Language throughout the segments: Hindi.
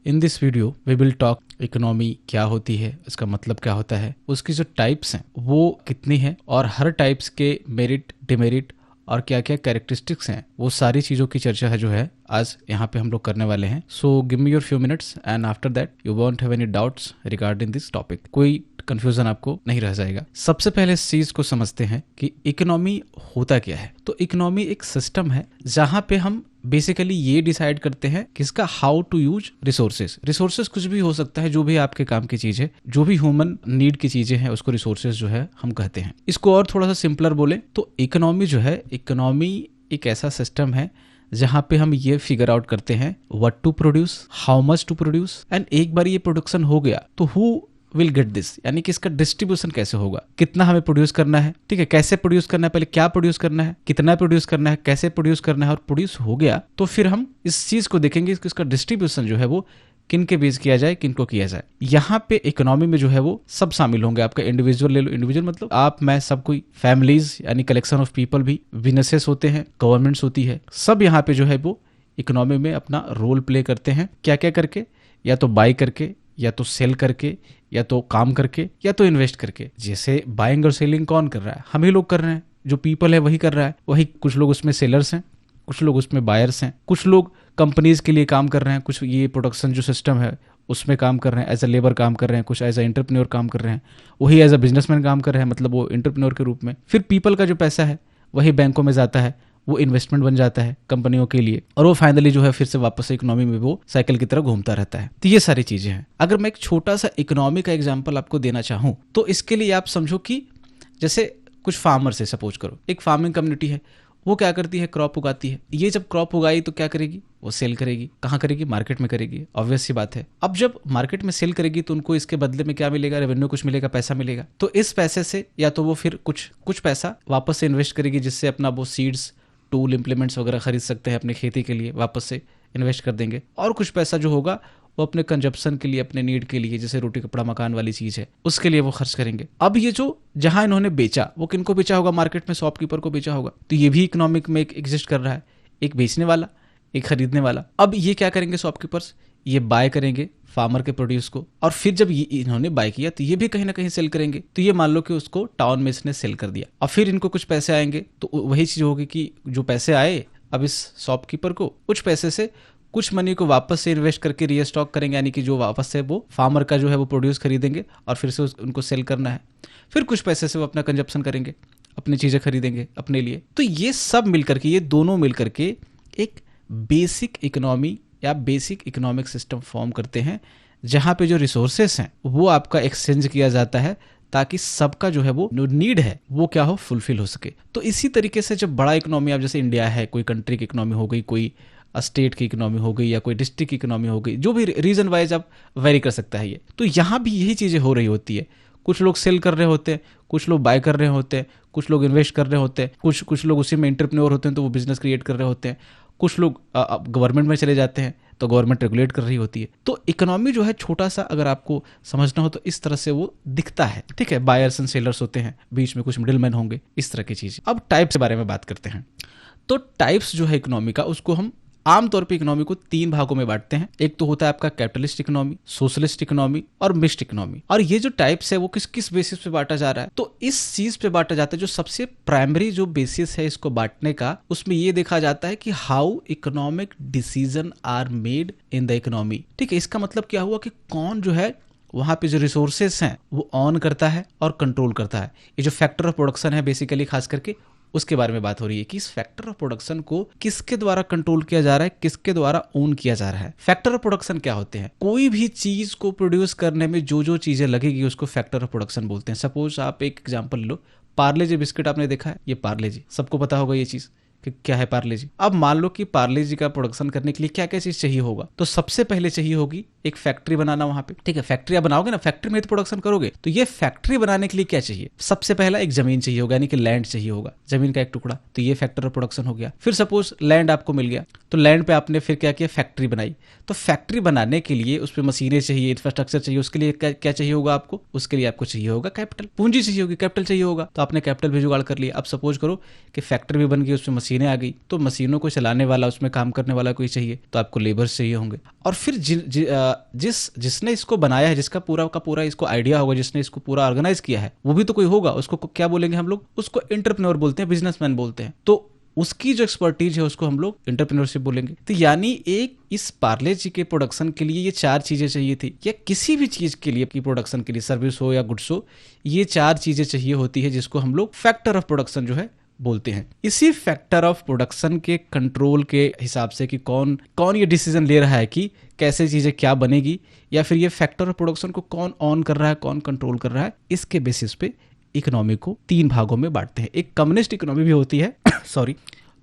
In this video we will talk economy क्या होती है, इसका मतलब क्या होता है, उसकी जो टाइप्स हैं वो कितनी है और हर टाइप्स के मेरिट डिमेरिट और क्या क्या कैरेक्टरिस्टिक्स हैं, वो सारी चीज़ों की चर्चा है जो है आज यहाँ पे हम लोग करने वाले हैं। So give me your few minutes and after that you won't have any doubts regarding this topic. कोई कंफ्यूजन आपको नहीं रह जाएगा। सबसे पहले इस चीज को समझते हैं कि इकोनॉमी होता क्या है। तो इकोनॉमी एक सिस्टम है जहां पे हम बेसिकली ये डिसाइड करते हैं कि इसका how to use resources. Resources कुछ भी हो सकता है, जो भी आपके काम की चीज है, जो भी ह्यूमन नीड की चीजें हैं उसको रिसोर्सेज जो है हम कहते हैं। इसको और थोड़ा सा सिंपलर बोले तो इकोनॉमी जो है, इकोनॉमी एक ऐसा सिस्टम है जहां पे हम ये फिगर आउट करते हैं what to produce, how much to produce and एक बार ये प्रोडक्शन हो गया तो हु विल गेट दिस, यानी कि इसका डिस्ट्रीब्यूशन कैसे होगा, कितना हमें प्रोड्यूस करना है, ठीक है, कैसे प्रोड्यूस करना है, पहले क्या प्रोड्यूस करना है, कितना प्रोड्यूस करना है, कैसे प्रोड्यूस करना है, और प्रोड्यूस हो गया तो फिर हम इस चीज को देखेंगे कि इसका डिस्ट्रीब्यूशन जो है वो किन के बीच किया जाए, किन को किया जाए। यहाँ पे इकोनॉमी में जो है वो सब शामिल होंगे। आपका इंडिविजुअल ले लो, इंडिविजुअल मतलब आप मैं सब कोई, फैमिलीज यानी कलेक्शन ऑफ पीपल भी, बिजनेसेस होते हैं, गवर्नमेंट्स होती है, सब यहाँ पे जो है वो इकोनॉमी में अपना रोल प्ले करते हैं। क्या क्या करके, या तो बाय करके, या तो सेल करके, या तो काम करके, या तो इन्वेस्ट करके। जैसे बाइंग और सेलिंग कौन कर रहा है, हम ही लोग कर रहे हैं, जो पीपल है वही कर रहा है। वही कुछ लोग उसमें सेलर्स हैं, कुछ लोग उसमें बायर्स हैं, कुछ लोग कंपनीज के लिए काम कर रहे हैं, कुछ ये प्रोडक्शन जो सिस्टम है उसमें काम कर रहे हैं, एज अ लेबर काम कर रहे हैं, कुछ एज अ एंटरप्रेन्योर काम कर रहे हैं, वही एज अ बिजनेसमैन काम कर रहे हैं, मतलब वो एंटरप्रेन्योर के रूप में। फिर पीपल का जो पैसा है वही बैंकों में जाता है, वो इन्वेस्टमेंट बन जाता है कंपनियों के लिए, और वो फाइनली जो है फिर से वापस इकोनॉमी में वो साइकिल की तरह घूमता रहता है। तो ये सारी चीजें हैं। अगर मैं एक छोटा सा इकोनॉमी का एग्जांपल आपको देना चाहूं तो इसके लिए आप समझो कि जैसे कुछ फार्मर्स है, सपोज करो एक फार्मिंग कम्युनिटी है, वो क्या करती है, क्रॉप उगाती है। ये जब क्रॉप उगाई तो क्या करेगी, वो सेल करेगी। कहाँ करेगी, मार्केट में करेगी, ऑब्वियस सी बात है। अब जब मार्केट में सेल करेगी तो उनको इसके बदले में क्या मिलेगा, रेवेन्यू कुछ मिलेगा, पैसा मिलेगा। तो इस पैसे से या तो वो फिर कुछ पैसा वापस से इन्वेस्ट करेगी, जिससे अपना वो सीड्स, टूल, इंप्लीमेंट्स वगैरह खरीद सकते हैं अपनी खेती के लिए, वापस से इन्वेस्ट कर देंगे। और कुछ पैसा जो होगा वो अपने कंजप्शन के लिए, अपने नीड के लिए, जैसे रोटी कपड़ा मकान वाली चीज है, उसके लिए वो खर्च करेंगे। अब ये जो जहां इन्होंने बेचा वो किनको बेचा होगा, मार्केट में शॉपकीपर को बेचा होगा। तो ये भी इकोनॉमिक में एग्जिस्ट कर रहा है, एक बेचने वाला, एक खरीदने वाला। अब ये क्या करेंगे शॉपकीपर्स, ये बाय करेंगे फार्मर के प्रोड्यूस को, और फिर जब ये इन्होंने बाय किया तो ये भी कहीं ना कहीं सेल करेंगे। तो ये मान लो कि उसको टाउन में इसने सेल कर दिया, और फिर इनको कुछ पैसे आएंगे। तो वही चीज होगी कि जो पैसे आए अब इस शॉपकीपर को, कुछ पैसे से कुछ मनी को वापस से इन्वेस्ट करके रीस्टॉक करेंगे, यानी कि जो वापस से वो फार्मर का जो है वो प्रोड्यूस खरीदेंगे और फिर से उनको सेल करना है। फिर कुछ पैसे से वो अपना कंजप्शन करेंगे, अपनी चीजें खरीदेंगे अपने लिए। तो ये सब मिलकर के, ये दोनों मिलकर के एक बेसिक इकोनॉमी या बेसिक इकोनॉमिक सिस्टम फॉर्म करते हैं, जहां पे जो रिसोर्सेस हैं वो आपका एक्सचेंज किया जाता है ताकि सबका जो है वो नीड है वो क्या हो, फुलफिल हो सके। तो इसी तरीके से जब बड़ा इकोनॉमी, आप जैसे इंडिया है, कोई कंट्री की इकोनॉमी हो गई, कोई स्टेट की इकोनॉमी हो गई, या कोई डिस्ट्रिक्ट की इकोनॉमी हो गई, जो भी रीजन वाइज आप वेरी कर सकता है ये। तो यहाँ भी यही चीजें हो रही होती है। कुछ लोग सेल कर रहे होते हैं, कुछ लोग बाय कर रहे होते हैं, कुछ लोग इन्वेस्ट कर रहे होते हैं, कुछ लोग उसी में एंटरप्रेन्योर होते हैं तो वो बिजनेस क्रिएट कर रहे होते हैं, कुछ लोग गवर्नमेंट में चले जाते हैं तो गवर्नमेंट रेगुलेट कर रही होती है। तो इकोनॉमी जो है छोटा सा अगर आपको समझना हो तो इस तरह से वो दिखता है, ठीक है। बायर्स एंड सेलर्स होते हैं, बीच में कुछ मिडिल मैन होंगे, इस तरह की चीज। अब टाइप्स के बारे में बात करते हैं। तो टाइप्स जो है इकोनॉमी का, उसको हम आमतौर पे इकोनॉमी को 3 भागों में बांटते हैं। एक तो होता है आपका कैपिटलिस्ट इकोनॉमी, सोशलिस्ट इकोनॉमी और मिक्स्ड इकोनॉमी। और ये जो टाइप्स है वो किस किस बेसिस पे बांटा जा रहा है, तो इस चीज पे बांटा जाता है, जो सबसे प्राइमरी जो बेसिस है इसको बांटने का, उसमें ये देखा जाता है कि how economic decision are made in the economy. ठीक है, इसका मतलब क्या हुआ कि कौन जो है वहां पे जो रिसोर्सेस हैं वो ऑन करता है और कंट्रोल करता है। ये जो फैक्टर ऑफ प्रोडक्शन है बेसिकली खास करके उसके बारे में बात हो रही है कि इस फैक्टर ऑफ प्रोडक्शन को किसके द्वारा कंट्रोल किया जा रहा है, किसके द्वारा ओन किया जा रहा है। फैक्टर ऑफ प्रोडक्शन क्या होते हैं, कोई भी चीज को प्रोड्यूस करने में जो जो चीजें लगेगी उसको फैक्टर ऑफ प्रोडक्शन बोलते हैं। सपोज आप एक एग्जांपल लो, पार्ले जी बिस्किट आपने देखा है, ये पार्ले जी सबको पता होगा ये चीज कि क्या है पार्ले जी। अब मान लो कि पार्ले जी का प्रोडक्शन करने के लिए क्या क्या चीज चाहिए होगा, तो सबसे पहले चाहिए होगी एक फैक्ट्री बनाना वहां पे, ठीक है। फैक्ट्री आप बनाओगे ना, फैक्ट्री में तो प्रोडक्शन करोगे, तो ये फैक्ट्री बनाने के लिए क्या चाहिए, सबसे पहला एक जमीन चाहिए होगा, यानी कि लैंड चाहिए होगा, जमीन का एक टुकड़ा, तो ये फैक्टर ऑफ प्रोडक्शन हो गया। फिर सपोज लैंड आपको मिल गया, तो लैंड पे आपने फिर क्या किया, फैक्ट्री बनाई। तो फैक्ट्री बनाने के लिए उस पर मशीनें चाहिए, इंफ्रास्ट्रक्चर चाहिए, उसके लिए क्या चाहिए होगा आपको, उसके लिए आपको चाहिए होगा कैपिटल, पूंजी चाहिए होगी, कैपिटल चाहिए होगा, तो आपने कैपिटल भी जुगाड़ कर लिया। अब सपोज करो कि फैक्ट्री भी बन गई, उसमें मशीन मशीनें आ गई, तो मशीनों को चलाने वाला, उसमें काम करने वाला कोई चाहिए, तो आपको लेबर्स चाहिए होंगे। और फिर जिसने इसको बनाया है, जिसका पूरा का पूरा इसको आइडिया होगा, जिसने इसको पूरा ऑर्गेनाइज किया है, वो भी तो कोई होगा। उसको क्या बोलेंगे हम लोग? उसको एंटरप्रेन्योर बोलते हैं, बिजनेसमैन बोलते हैं। तो उसकी जो एक्सपर्टीज है उसको हम लोग एंटरप्रेन्योरशिप बोलेंगे। तो यानी एक इस पार्ले जी के प्रोडक्शन के लिए ये 4 चीजें चाहिए थी, या किसी भी चीज के लिए की प्रोडक्शन के लिए, सर्विस हो या गुड्स हो, ये 4 चीजें चाहिए होती है, जिसको हम लोग फैक्टर ऑफ प्रोडक्शन जो है बोलते हैं। इसी फैक्टर ऑफ प्रोडक्शन के कंट्रोल के हिसाब से कि कौन ये डिसीजन ले रहा है कि कैसे चीजें क्या बनेगी, या फिर ये फैक्टर ऑफ प्रोडक्शन को कौन ऑन कर रहा है, कौन कंट्रोल कर रहा है, इसके बेसिस पे इकोनॉमी को 3 भागों में बांटते हैं। एक कम्युनिस्ट इकोनॉमी भी होती है सॉरी,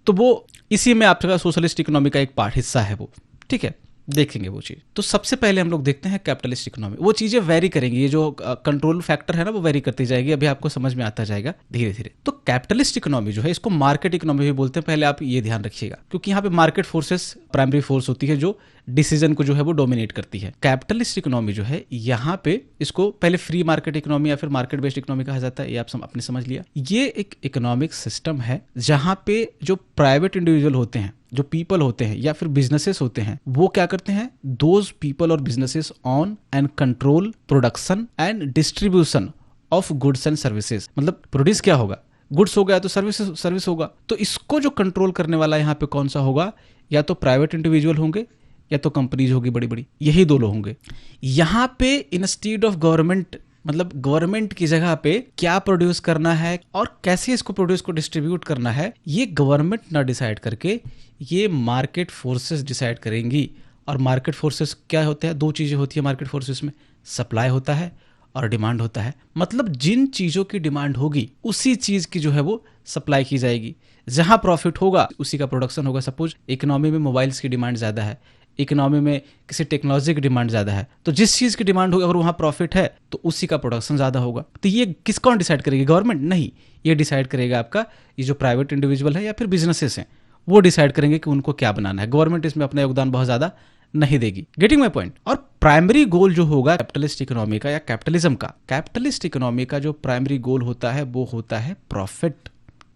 तो वो इसी में आपका सोशलिस्ट इकोनॉमी का एक पार्ट हिस्सा है वो, ठीक है, देखेंगे वो चीज। तो सबसे पहले हम लोग देखते हैं कैपिटलिस्ट इकोनॉमी। वो चीजें वेरी करेंगी, ये जो कंट्रोल फैक्टर है ना, वो वेरी करती जाएगी, अभी आपको समझ में आता जाएगा धीरे धीरे। तो कैपिटलिस्ट इकोनॉमी जो है, इसको मार्केट इकोनॉमी भी बोलते हैं, पहले आप ये ध्यान रखिएगा, क्योंकि यहाँ पे मार्केट फोर्सेस प्राइमरी फोर्स होती है जो डिसीजन को जो है वो डोमिनेट करती है। कैपिटलिस्ट इकोनॉमी जो है, यहाँ पे इसको पहले फ्री मार्केट इकोनॉमी या फिर मार्केट बेस्ड इकोनॉमी कहा जाता है, ये आप आपने समझ लिया। ये एक इकोनॉमिक सिस्टम है जहां पे जो प्राइवेट इंडिविजुअल होते हैं, जो पीपल होते हैं या फिर बिजनेसेस होते हैं, वो क्या करते हैं, दोज पीपल और businesses on and control production and distribution of goods and services. मतलब प्रोड्यूस क्या होगा, गुड्स हो गया तो सर्विस होगा। तो इसको जो कंट्रोल करने वाला यहाँ पे कौन सा होगा, या तो प्राइवेट इंडिविजुअल होंगे या तो कंपनीज होगी बड़ी बड़ी, यही दो लोग होंगे। यहाँ पे इंस्टीड ऑफ गवर्नमेंट, मतलब गवर्नमेंट की जगह पे क्या प्रोड्यूस करना है और कैसे इसको प्रोड्यूस को डिस्ट्रीब्यूट करना है, ये गवर्नमेंट ना डिसाइड करके ये मार्केट फोर्सेस डिसाइड करेंगी। और मार्केट फोर्सेस क्या होते हैं, 2 चीजें होती है मार्केट फोर्सेस में, सप्लाई होता है और डिमांड होता है। मतलब जिन चीजों की डिमांड होगी उसी चीज की जो है वो सप्लाई की जाएगी। जहां प्रॉफिट होगा उसी का प्रोडक्शन होगा। सपोज इकोनॉमी में मोबाइल्स की डिमांड ज्यादा है, इकोनॉमी में किसी टेक्नोलॉजी की डिमांड ज्यादा है, तो जिस चीज की डिमांड होगी अगर वहां प्रॉफिट है तो उसी का प्रोडक्शन ज्यादा होगा। तो ये किस कौन डिसाइड करेगी, गवर्नमेंट नहीं, ये डिसाइड करेगा आपका ये जो प्राइवेट इंडिविजुअल है या फिर बिजनेसेस हैं, वो डिसाइड करेंगे कि उनको क्या बनाना है। गवर्नमेंट इसमें अपना योगदान बहुत ज्यादा नहीं देगी। Getting my point. और प्राइमरी गोल जो होगा कैपिटलिस्ट इकोनॉमी का या कैपिटलिज्म का, कैपिटलिस्ट इकोनॉमी का जो प्राइमरी गोल होता है वो होता है profit.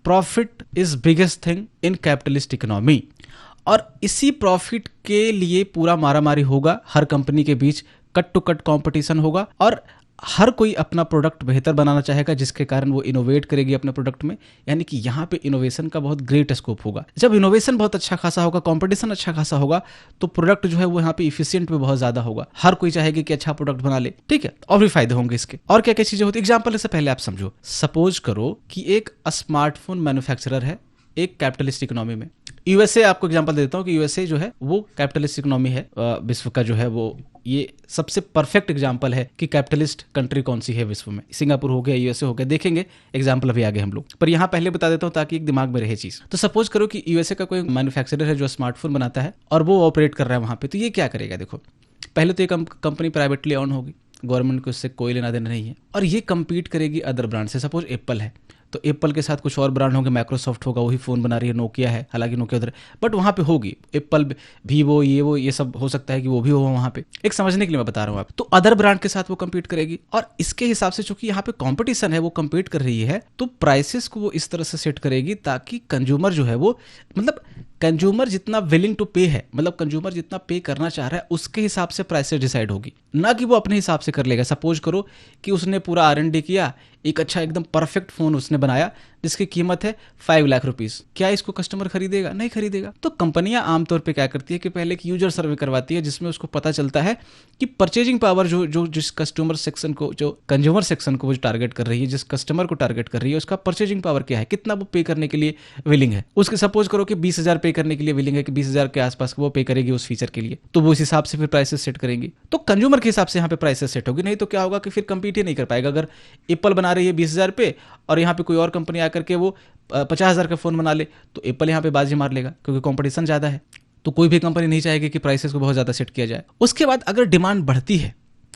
Profit is biggest thing in capitalist economy. और इसी प्रॉफिट के लिए पूरा मारामारी होगा, हर कंपनी के बीच कट टू कट कंपटीशन होगा और हर कोई अपना प्रोडक्ट बेहतर बनाना चाहेगा, जिसके कारण वो इनोवेट करेगी अपने प्रोडक्ट में। यानी कि यहाँ पे इनोवेशन का बहुत ग्रेट स्कोप होगा। जब इनोवेशन बहुत अच्छा खासा होगा, कंपटीशन अच्छा खासा होगा, तो प्रोडक्ट जो है वो यहाँ पे इफिशिएंट भी बहुत ज्यादा होगा। हर कोई चाहेगा कि अच्छा प्रोडक्ट बना ले, ठीक है। और भी फायदे होंगे इसके। और क्या क्या चीजें होती है, एग्जाम्पल से पहले आप समझो। सपोज करो कि एक स्मार्टफोन मैन्युफैक्चरर है एक कैपिटलिस्ट इकोनॉमी में। यूएसए, आपको एग्जांपल देता हूं कि यूएसए जो है वो कैपिटलिस्ट इकोनॉमी है, विश्व का जो है वो ये सबसे परफेक्ट एग्जांपल है कि कैपिटलिस्ट कंट्री कौन सी है विश्व में। सिंगापुर हो गया, यूएसए हो गया, देखेंगे एग्जांपल अभी आगे हम लोग, पर यहाँ पहले बता देता हूँ ताकि एक दिमाग में रहे चीज। तो सपोज करो कि यूएसए का कोई मैन्युफैक्चरर है जो स्मार्टफोन बनाता है और वो ऑपरेट कर रहा है वहां पे। तो ये क्या करेगा, देखो पहले तो ये कंपनी प्राइवेटली ऑन होगी, गवर्नमेंट को इससे कोई लेना देना नहीं है, और ये कंपीट करेगी अदर ब्रांड से। सपोज एप्पल है तो एप्पल के साथ कुछ और ब्रांड होंगे, माइक्रोसॉफ्ट होगा, वही फोन बना रही है, नोकिया है, हालांकि नोकिया उधर, बट वहां पे होगी एप्पल, वीवो, ये सब हो सकता है कि वो भी हो वहां पे। एक समझने के लिए मैं बता रहा हूँ आप। तो अदर ब्रांड के साथ वो कंपीट करेगी और इसके हिसाब से चूंकि यहाँ पे कंपटीशन है, वो कंपीट कर रही है, तो प्राइसेस को वो इस तरह से सेट करेगी ताकि कंज्यूमर जो है वो, मतलब कंज्यूमर जितना विलिंग टू पे है, मतलब कंज्यूमर जितना पे करना चाह रहा है उसके हिसाब से प्राइसेस डिसाइड होगी, ना कि वो अपने हिसाब से कर लेगा। सपोज करो कि उसने पूरा R&D किया, एक अच्छा एकदम परफेक्ट फोन उसने बनाया जिसकी कीमत है 5 लाख रुपीस। क्या इसको कस्टमर खरीदेगा? नहीं खरीदेगा। तो कंपनियां आमतौर पे क्या करती है कि पहले एक यूजर सर्वे करवाती है, जिसमें उसको पता चलता है कि परचेजिंग पावर जो जिस कस्टमर सेक्शन को, जो कंज्यूमर सेक्शन को वो टारगेट कर रही है, जिस कस्टमर को टारगेट कर रही है, उसका परचेजिंग पावर क्या है, कितना वो पे करने के लिए विलिंग है। उसके सपोज करो कि 20,000 पे करने के लिए विलिंग है, कि 20,000 के आसपास वो पे करेगी उस फीचर के लिए, तो वो उस हिसाब से फिर प्राइसेस सेट करेंगी। तो कंज्यूमर के हिसाब से यहाँ पे प्राइसेस सेट होगी। नहीं तो क्या होगा कि फिर कंपीट ही नहीं कर पाएगा। अगर एप्पल बना रही है 20,000 पे और यहाँ पे कोई और कंपनी आकर के वो 50,000 का फोन बना ले, तो एप्पल यहाँ पे बाजी मार लेगा, क्योंकि कंपटीशन ज्यादा है। तो कोई भी कंपनी नहीं चाहेगी कि प्राइसेस को बहुत ज्यादा सेट किया जाए। उसके बाद अगर डिमांड बढ़ती है,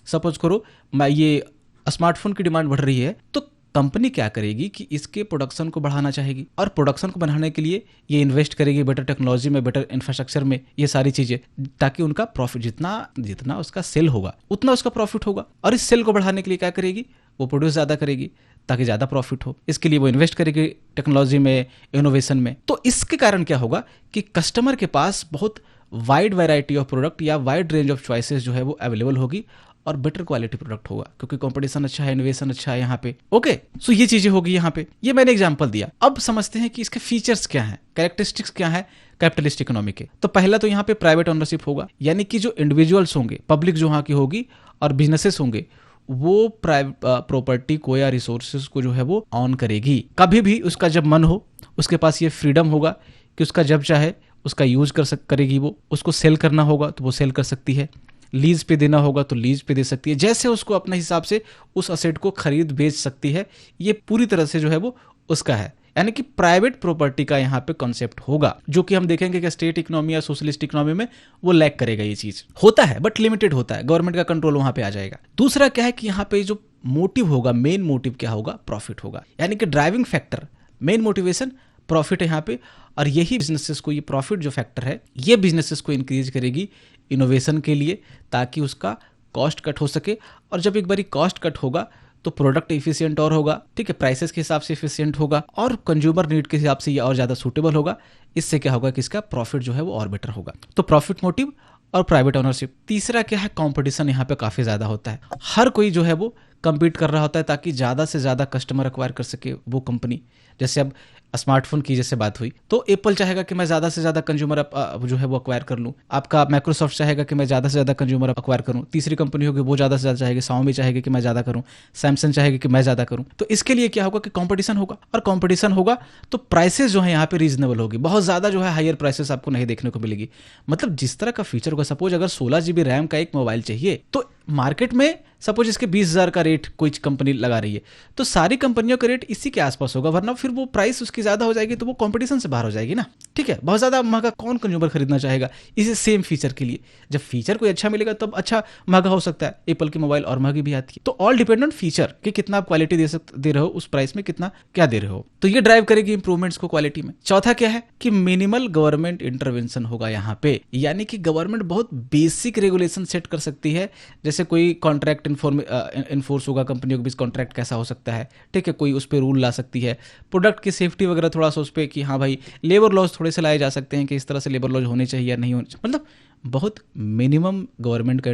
सपोज करो ये स्मार्टफोन की डिमांड बढ़ रही है, तो कंपनी क्या करेगी कि इसके प्रोडक्शन को बढ़ाना चाहेगी, और प्रोडक्शन को बढ़ाने के लिए ये इन्वेस्ट करेगी बेटर टेक्नोलॉजी में, बेटर इंफ्रास्ट्रक्चर में, ये सारी चीजें, ताकि उनका प्रॉफिट जितना उसका सेल होगा उतना उसका प्रॉफिट होगा। और इस सेल को बढ़ाने के लिए क्या करेगी, वो प्रोड्यूस ज़्यादा करेगी ताकि ज़्यादा प्रॉफिट हो, इसके लिए वो इन्वेस्ट करेगी टेक्नोलॉजी में, इनोवेशन में। तो इसके कारण क्या होगा कि कस्टमर के पास बहुत वाइड वैरायटी ऑफ प्रोडक्ट या वाइड रेंज ऑफ चॉइसेस जो है वो अवेलेबल होगी और बेटर क्वालिटी प्रोडक्ट होगा, क्योंकि कंपटीशन अच्छा है, इनोवेशन अच्छा है यहाँ पे। ओके, सो ये चीजें होगी यहाँ पे, ये मैंने एग्जांपल दिया। अब समझते हैं कि इसके फीचर्स क्या हैं, कैरेक्टरिस्टिक्स क्या है कैपिटलिस्ट इकोनॉमी के। तो पहला तो यहाँ पे प्राइवेट ओनरशिप होगा, यानी कि जो इंडिविजुअल्स होंगे, पब्लिक जो यहाँ की होगी और बिजनेसेस होंगे, वो प्राइवेट प्रॉपर्टी को या रिसोर्सेज को जो है वो ऑन करेगी। कभी भी उसका जब मन हो, उसके पास ये फ्रीडम होगा कि उसका जब चाहे उसका यूज करेगी। वो उसको सेल करना होगा तो वो सेल कर सकती है, लीज पे देना होगा तो लीज पे दे सकती है, जैसे उसको अपने हिसाब से उस असेट को खरीद बेच सकती है। ये पूरी तरह से जो है वो उसका है, यानी कि प्राइवेट प्रॉपर्टी का यहाँ पे कॉन्सेप्ट होगा, जो कि हम देखेंगे कि स्टेट इकोनॉमी या सोशलिस्ट इकोनॉमी में वो लैक करेगा। ये चीज होता है बट लिमिटेड होता है, गवर्नमेंट का कंट्रोल वहां पे आ जाएगा। दूसरा क्या है कि यहाँ पे जो मोटिव होगा, मेन मोटिव क्या होगा, प्रॉफिट होगा, यानी कि driving factor, main motivation profit है यहाँ पे। और यही बिजनेसेस को, ये प्रॉफिट जो फैक्टर है, ये बिजनेसेस को इंक्रीज करेगी इनोवेशन के लिए, ताकि उसका कॉस्ट कट हो सके। और जब एक बारी कॉस्ट कट होगा तो प्रोडक्ट इफिशिएंट और होगा, ठीक है, प्राइसेस के हिसाब से इफिशिएंट होगा और कंज्यूमर नीड के हिसाब से ये और ज़्यादा सूटेबल होगा। इससे क्या होगा कि इसका प्रॉफिट जो है वो और बेटर होगा। तो प्रॉफिट मोटिव और प्राइवेट ओनरशिप। तीसरा क्या है, कंपटीशन यहाँ पे काफ़ी ज़्यादा होता है, हर कोई जो है वो कम्पीट कर रहा होता है ताकि ज़्यादा से ज़्यादा कस्टमर एक्वायर कर सके वो कंपनी। जैसे अब स्मार्टफोन की जैसे बात हुई तो एप्पल चाहेगा कि मैं ज़्यादा से ज़्यादा कंज्यूमर जो है वो एक्वायर कर लूँ, आपका माइक्रोसॉफ्ट चाहेगा कि मैं ज़्यादा से ज़्यादा कंज्यूमर एक्वायर करूँ, तीसरी कंपनी होगी वो ज़्यादा से ज़्यादा चाहेगी, Xiaomi चाहेगी कि मैं ज़्यादा करूँ, सैमसंग चाहेगी कि मैं ज़्यादा करूँ। तो इसके लिए क्या होगा कि कंपटीशन होगा, और कंपटीशन होगा तो प्राइसेस जो है यहाँ पे रीजनेबल होगी, बहुत ज़्यादा जो है हायर प्राइसेस आपको नहीं देखने को मिलेगी। मतलब जिस तरह का फीचर होगा, सपोज अगर 16 GB रैम का एक मोबाइल चाहिए तो मार्केट में सपोज इसके 20,000 का रेट कोई कंपनी लगा रही है, तो सारी कंपनियों का रेट इसी के आसपास होगा, वरना फिर वो प्राइस उसकी ज्यादा हो जाएगी तो वो कंपटीशन से बाहर हो जाएगी ना। ठीक है, बहुत ज्यादा महंगा कौन कंज्यूमर खरीदना चाहेगा इसी सेम फीचर के लिए। जब फीचर कोई अच्छा मिलेगा तब अच्छा महंगा हो सकता है, एप्पल की मोबाइल और महंगी भी आती है। तो ऑल डिपेंड ऑन फीचर कि कितना आप क्वालिटी दे रहे हो, उस प्राइस में कितना क्या दे रहे हो, तो ये ड्राइव करेगी इंप्रूवमेंट्स को क्वालिटी में। चौथा क्या है कि मिनिमल गवर्नमेंट इंटरवेंशन होगा यहाँ पे, यानी कि गवर्नमेंट बहुत बेसिक रेगुलेशन सेट कर सकती है, जैसे कोई कॉन्ट्रैक्ट इन्फोर्स होगा, कंपनियों के बीच कॉन्ट्रैक्ट कैसा हो सकता है, ठीक है, कोई उस पर रूल ला सकती है, प्रोडक्ट की सेफ्टी वगैरह थोड़ा सा उस पर कि हाँ भाई लेबर लॉज थोड़े से लाए जा सकते हैं कि इस तरह से लेबर लॉज होने चाहिए या नहीं होने, मतलब बहुत मिनिमम गवर्नमेंट का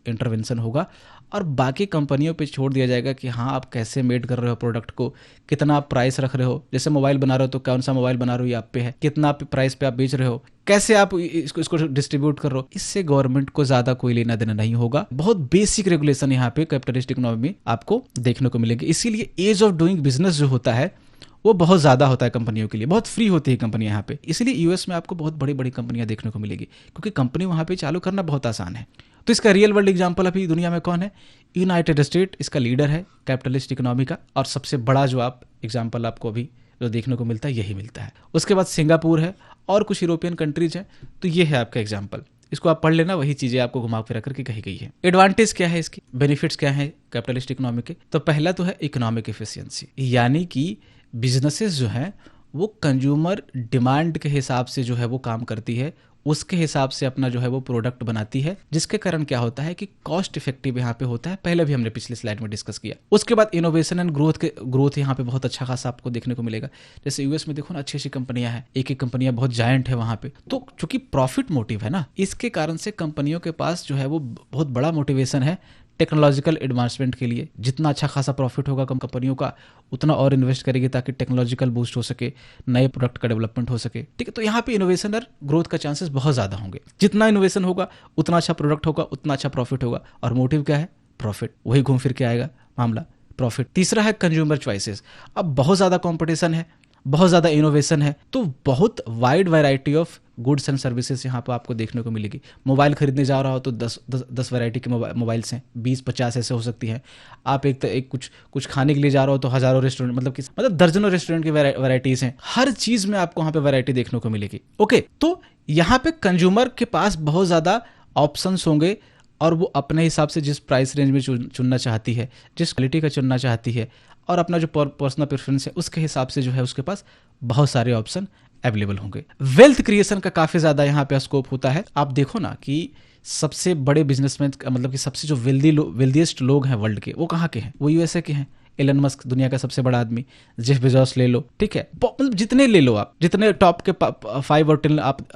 इंटरवेंशन होगा। और बाकी कंपनियों पे छोड़ दिया जाएगा कि हाँ आप कैसे मेड कर रहे हो प्रोडक्ट को, कितना आप प्राइस रख रहे हो, जैसे मोबाइल बना रहे हो तो कौन सा मोबाइल बना रहे हो ये आप पे है, कितना प्राइस पे आप बेच रहे हो, कैसे आप इसको डिस्ट्रीब्यूट कर रहे हो, इससे गवर्नमेंट को ज्यादा कोई लेना देना नहीं होगा। बहुत बेसिक रेगुलेशन यहाँ पे कैपिटलिस्ट इकोनॉमी में आपको देखने को मिलेगी। इसीलिए एज ऑफ डूइंग बिजनेस जो होता है वो बहुत ज़्यादा होता है कंपनियों के लिए, बहुत फ्री होती है कंपनियां यहाँ पे। इसलिए यूएस में आपको बहुत बड़ी बड़ी कंपनियां देखने को मिलेगी, क्योंकि कंपनी वहाँ पे चालू करना बहुत आसान है। तो इसका रियल वर्ल्ड एग्जांपल अभी दुनिया में कौन है, यूनाइटेड स्टेट इसका लीडर है कैपिटलिस्ट इकोनॉमी का, और सबसे बड़ा जो आप एग्जाम्पल आपको अभी जो देखने को मिलता है यही मिलता है। उसके बाद सिंगापुर है और कुछ यूरोपियन कंट्रीज हैं। तो ये है आपका एग्जाम्पल, इसको आप पढ़ लेना, वही चीजें आपको घुमा फिरा करके कही गई है। एडवांटेज क्या है इसकी, बेनिफिट्स क्या है कैपिटलिस्ट इकोनॉमी के, तो पहला तो है इकोनॉमिक एफिशिएंसी, यानी कि बिजनेसेस जो हैं वो कंज्यूमर डिमांड के हिसाब से जो है वो काम करती है, उसके हिसाब से अपना जो है वो प्रोडक्ट बनाती है, जिसके कारण क्या होता है कि कॉस्ट इफेक्टिव यहाँ पे होता है, पहले भी हमने पिछले स्लाइड में डिस्कस किया। उसके बाद इनोवेशन एंड ग्रोथ यहाँ पे बहुत अच्छा खासा आपको देखने को मिलेगा। जैसे यूएस में देखो ना, अच्छी अच्छी कंपनियां हैं, एक एक कंपनियां बहुत जायंट है वहाँ पे। तो चूंकि प्रॉफिट मोटिव है ना, इसके कारण से कंपनियों के पास जो है वो बहुत बड़ा मोटिवेशन है टेक्नोलॉजिकल एडवांसमेंट के लिए। जितना अच्छा खासा प्रॉफिट होगा कंपनियों का, उतना और इन्वेस्ट करेगी ताकि टेक्नोलॉजिकल बूस्ट हो सके, नए प्रोडक्ट का डेवलपमेंट हो सके। ठीक है, तो यहाँ पे इनोवेशन और ग्रोथ का चांसेस बहुत ज़्यादा होंगे। जितना इनोवेशन होगा उतना अच्छा प्रोडक्ट होगा, उतना अच्छा प्रॉफिट होगा। और मोटिव क्या है, प्रॉफिट, वही घूम फिर के आएगा मामला, प्रॉफिट। तीसरा है कंज्यूमर चॉइसेस। अब बहुत ज़्यादा कॉम्पिटिशन है, बहुत ज़्यादा इनोवेशन है, तो बहुत wide variety of goods and services यहाँ पर आपको देखने को मिलेगी। मोबाइल खरीदने जा रहा हो तो 10 वैरायटी के मोबाइल्स हैं, 20-50 ऐसे हो सकती हैं। आप एक कुछ खाने के लिए जा रहा हो तो हज़ारों रेस्टोरेंट, मतलब दर्जनों रेस्टोरेंट की वैरायटीज़ हैं। हर चीज़ में आपको वहाँ पे वैरायटी देखने को मिलेगी। ओके, तो यहाँ पे कंज्यूमर के पास बहुत ज़्यादा ऑप्शंस होंगे और वो अपने हिसाब से जिस प्राइस रेंज में चुनना चाहती है, जिस क्वालिटी का चुनना चाहती है, और अपना जो पर्सनल प्रेफरेंस है उसके हिसाब से जो है उसके पास बहुत सारे ऑप्शन अवेलेबल होंगे। वेल्थ क्रिएशन का काफी ज्यादा यहाँ पे स्कोप होता है। आप देखो ना कि सबसे बड़े बिजनेसमैन मतलब कि सबसे जो वेल्दीएस्ट लोग हैं वर्ल्ड के, वो कहाँ के हैं? वो यूएसए के हैं। एलन मस्क दुनिया का सबसे बड़ा आदमी, जेफ बेजोस ले लो, ठीक है, मतलब जितने ले लो आप, जितने टॉप के 5 और 10 आप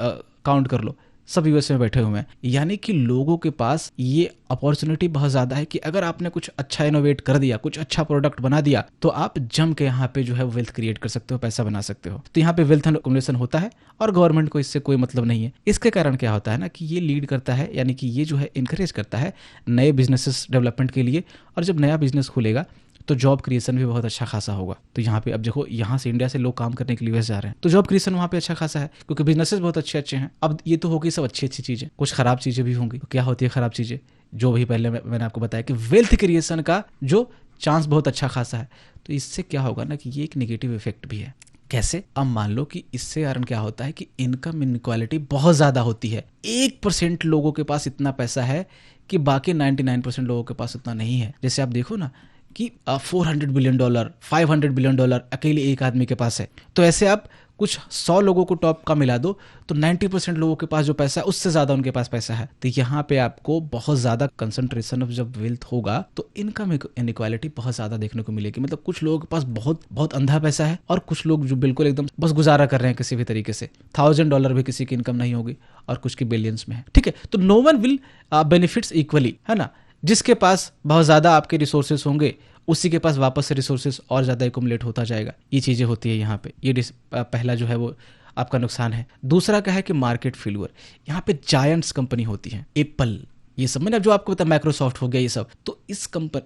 काउंट कर लो, सब यूएसए में बैठे हुए हैं। यानी कि लोगों के पास ये अपॉर्चुनिटी बहुत ज़्यादा है कि अगर आपने कुछ अच्छा इनोवेट कर दिया, कुछ अच्छा प्रोडक्ट बना दिया, तो आप जम के यहाँ पे जो है वेल्थ क्रिएट कर सकते हो, पैसा बना सकते हो। तो यहाँ पे वेल्थ एक्युमुलेशन होता है और गवर्नमेंट को इससे कोई मतलब नहीं है। इसके कारण क्या होता है ना कि ये लीड करता है, यानी कि ये जो है इंकरेज करता है नए बिजनेसेस डेवलपमेंट के लिए। और जब नया बिजनेस खुलेगा तो जॉब क्रिएशन भी बहुत अच्छा खासा होगा। तो यहाँ पे अब देखो, यहाँ से इंडिया से लोग काम करने के लिए यूएस जा रहे हैं, तो जॉब क्रिएशन वहाँ पे अच्छा खासा है, क्योंकि बिजनेसेस बहुत अच्छे अच्छे हैं। अब ये तो होगी सब अच्छी अच्छी चीजें, कुछ खराब चीजें भी होंगी। तो क्या होती है खराब चीजें? जो भी पहले मैंने आपको बताया कि वेल्थ क्रिएशन का जो चांस बहुत अच्छा खासा है, तो इससे क्या होगा ना कि ये एक नेगेटिव इफेक्ट भी है। कैसे? अब मान लो कि इससे कारण क्या होता है कि इनकम इनक्वालिटी बहुत ज्यादा होती है। 1% लोगों के पास इतना पैसा है कि बाकी 99% लोगों के पास उतना नहीं है। जैसे आप देखो ना कि $400 बिलियन, $500 बिलियन अकेले एक आदमी के पास है। तो ऐसे आप कुछ 100 लोगों को टॉप का मिला दो तो 90% लोगों के पास जो पैसा है उससे ज्यादा उनके पास पैसा है। तो यहाँ पे आपको बहुत ज्यादा कंसंट्रेशन ऑफ जब वेल्थ होगा तो इनकम इनइक्वालिटी बहुत ज्यादा देखने को मिलेगी। मतलब कुछ लोगों के पास बहुत बहुत अंधा पैसा है और कुछ लोग जो बिल्कुल एकदम बस गुजारा कर रहे हैं किसी भी तरीके से। $1000 भी किसी की इनकम नहीं होगी और कुछ की बिलियंस में है, ठीक है। तो no one will benefits equally, है ना। जिसके पास बहुत ज्यादा आपके रिसोर्सेस होंगे उसी के पास वापस से रिसोर्सेस और ज्यादा एकुमुलेट होता जाएगा। ये चीजें होती है यहाँ पे। ये पहला जो है वो आपका नुकसान है। दूसरा क्या है कि मार्केट फेल्यूर। यहाँ पे जायंट्स कंपनी होती है, एप्पल, ये सब मैंने जो आपको बताया, माइक्रोसॉफ्ट हो गया, ये सब। तो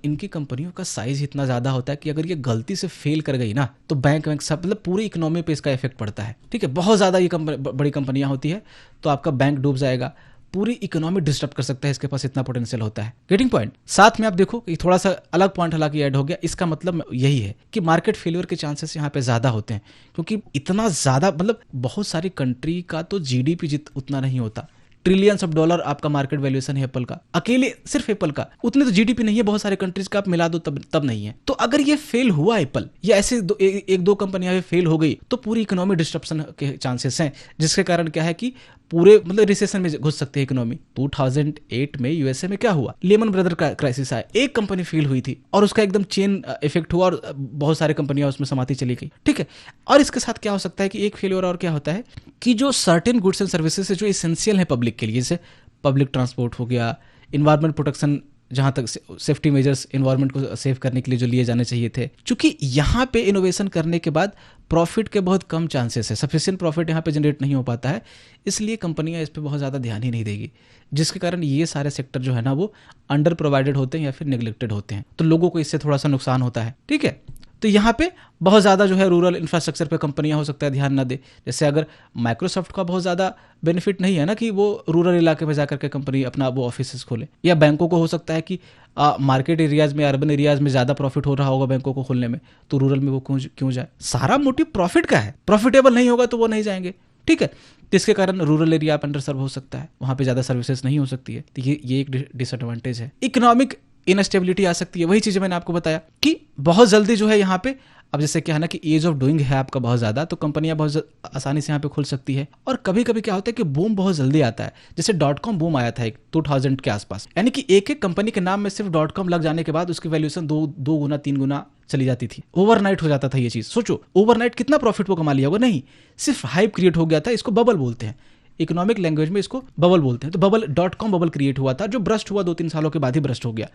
इनकी कंपनियों का साइज इतना ज्यादा होता है कि अगर ये गलती से फेल कर गई ना तो बैंक सब मतलब पूरी इकोनॉमी पे इसका इफेक्ट पड़ता है, ठीक है। बहुत ज्यादा ये बड़ी कंपनियां होती है तो आपका बैंक डूब जाएगा, पूरी इकोनॉमी डिस्टर्ब कर सकता है, इसके पास इतना पोटेंशियल होता है। Getting point. साथ में आप देखो कि थोड़ा सा अलग पॉइंट हालांकि ऐड हो गया। इसका मतलब यही है कि मार्केट फेलियर के चांसेस यहाँ पे ज्यादा होते हैं, क्योंकि इतना ज्यादा मतलब बहुत सारी कंट्री का तो जीडीपी उतना नहीं होता। ट्रिलियंस ऑफ डॉलर आपका मार्केट वैल्यूएशन है एप्पल का, अकेले सिर्फ एप्पल का। उतने तो जीडीपी नहीं है बहुत सारे कंट्रीज का, आप मिला दो तब नहीं है। तो अगर ये फेल हुआ एप्पल या ऐसे एक दो कंपनियां फेल हो गई तो पूरी इकोनॉमी डिस्ट्रप्शन के चांसेस हैं, जिसके कारण क्या है कि पूरे मतलब रिसेशन में घुस सकती है इकोनॉमी। 2008 में यूएसए में क्या हुआ, लेमन ब्रदर का क्राइसिस आया। एक कंपनी फेल हुई थी और उसका एकदम चेन इफेक्ट हुआ और बहुत सारी कंपनियां उसमें समाती चली गई, ठीक है। और इसके साथ क्या हो सकता है कि एक फेलियर और क्या होता है कि जो सर्टेन गुड्स एंड सर्विसेज है जो एसेंशियल है पब्लिक के लिए, जैसे पब्लिक ट्रांसपोर्ट हो गया, इन्वायरमेंट प्रोटेक्शन, जहां तक सेफ्टी मेजर्स इन्वायरमेंट को सेव करने के लिए जो लिए जाने चाहिए थे, क्योंकि यहाँ पे इनोवेशन करने के बाद प्रॉफिट के बहुत कम चांसेस है, सफिशिएंट प्रॉफिट यहाँ पे जनरेट नहीं हो पाता है, इसलिए कंपनियां इस पे बहुत ज़्यादा ध्यान ही नहीं देगी, जिसके कारण ये सारे सेक्टर जो है ना वो अंडर प्रोवाइडेड होते हैं या फिर नेग्लेक्टेड होते हैं। तो लोगों को इससे थोड़ा सा नुकसान होता है, ठीक है। तो यहाँ पे बहुत ज़्यादा जो है रूरल इंफ्रास्ट्रक्चर पे कंपनियां हो सकता है ध्यान ना दे। जैसे अगर माइक्रोसॉफ्ट का बहुत ज़्यादा बेनिफिट नहीं है ना कि वो रूरल इलाके में जाकर के कंपनी अपना वो ऑफिस खोले, या बैंकों को हो सकता है कि मार्केट एरियाज में, अर्बन एरियाज में ज़्यादा प्रॉफिट हो रहा होगा बैंकों को खोलने में, तो रूरल में वो क्यों जाए। सारा मोटिव प्रॉफिट का है, प्रॉफिटेबल नहीं होगा तो वो नहीं जाएंगे, ठीक है। तो इसके कारण रूरल एरिया अंडर सर्व हो सकता है, वहाँ पे ज़्यादा सर्विसेज नहीं हो सकती है। तो ये एक डिसएडवांटेज है। इकोनॉमिक इनस्टेबिलिटी आ सकती है, वही चीज़ें मैंने आपको बताया कि बहुत जल्दी जो है यहाँ पे, अब जैसे क्या है ना कि एज ऑफ डूइंग है आपका बहुत ज़्यादा, तो कंपनियां बहुत आसानी से यहाँ पे खुल सकती है। और कभी कभी क्या होता है कि बूम बहुत जल्दी आता है, जैसे .com बूम आया था 2000 के आसपास, यानी कि एक एक कंपनी के नाम में सिर्फ .com लग जाने के बाद उसकी वैल्यूएशन दो गुना 3 गुना चली जाती थी, ओवरनाइट हो जाता था ये चीज़। सोचो ओवरनाइट कितना प्रॉफिट वो कमा लिया होगा, नहीं, सिर्फ हाइप क्रिएट हो गया था। इसको बबल बोलते हैं, इकोनॉमिक लैंग्वेज में इसको बबल बोलते हैं। तो बबल .com बबल क्रिएट हुआ था, जो ब्रस्ट हुआ 2-3 सालों के बाद ही ब्रस्ट हो गया।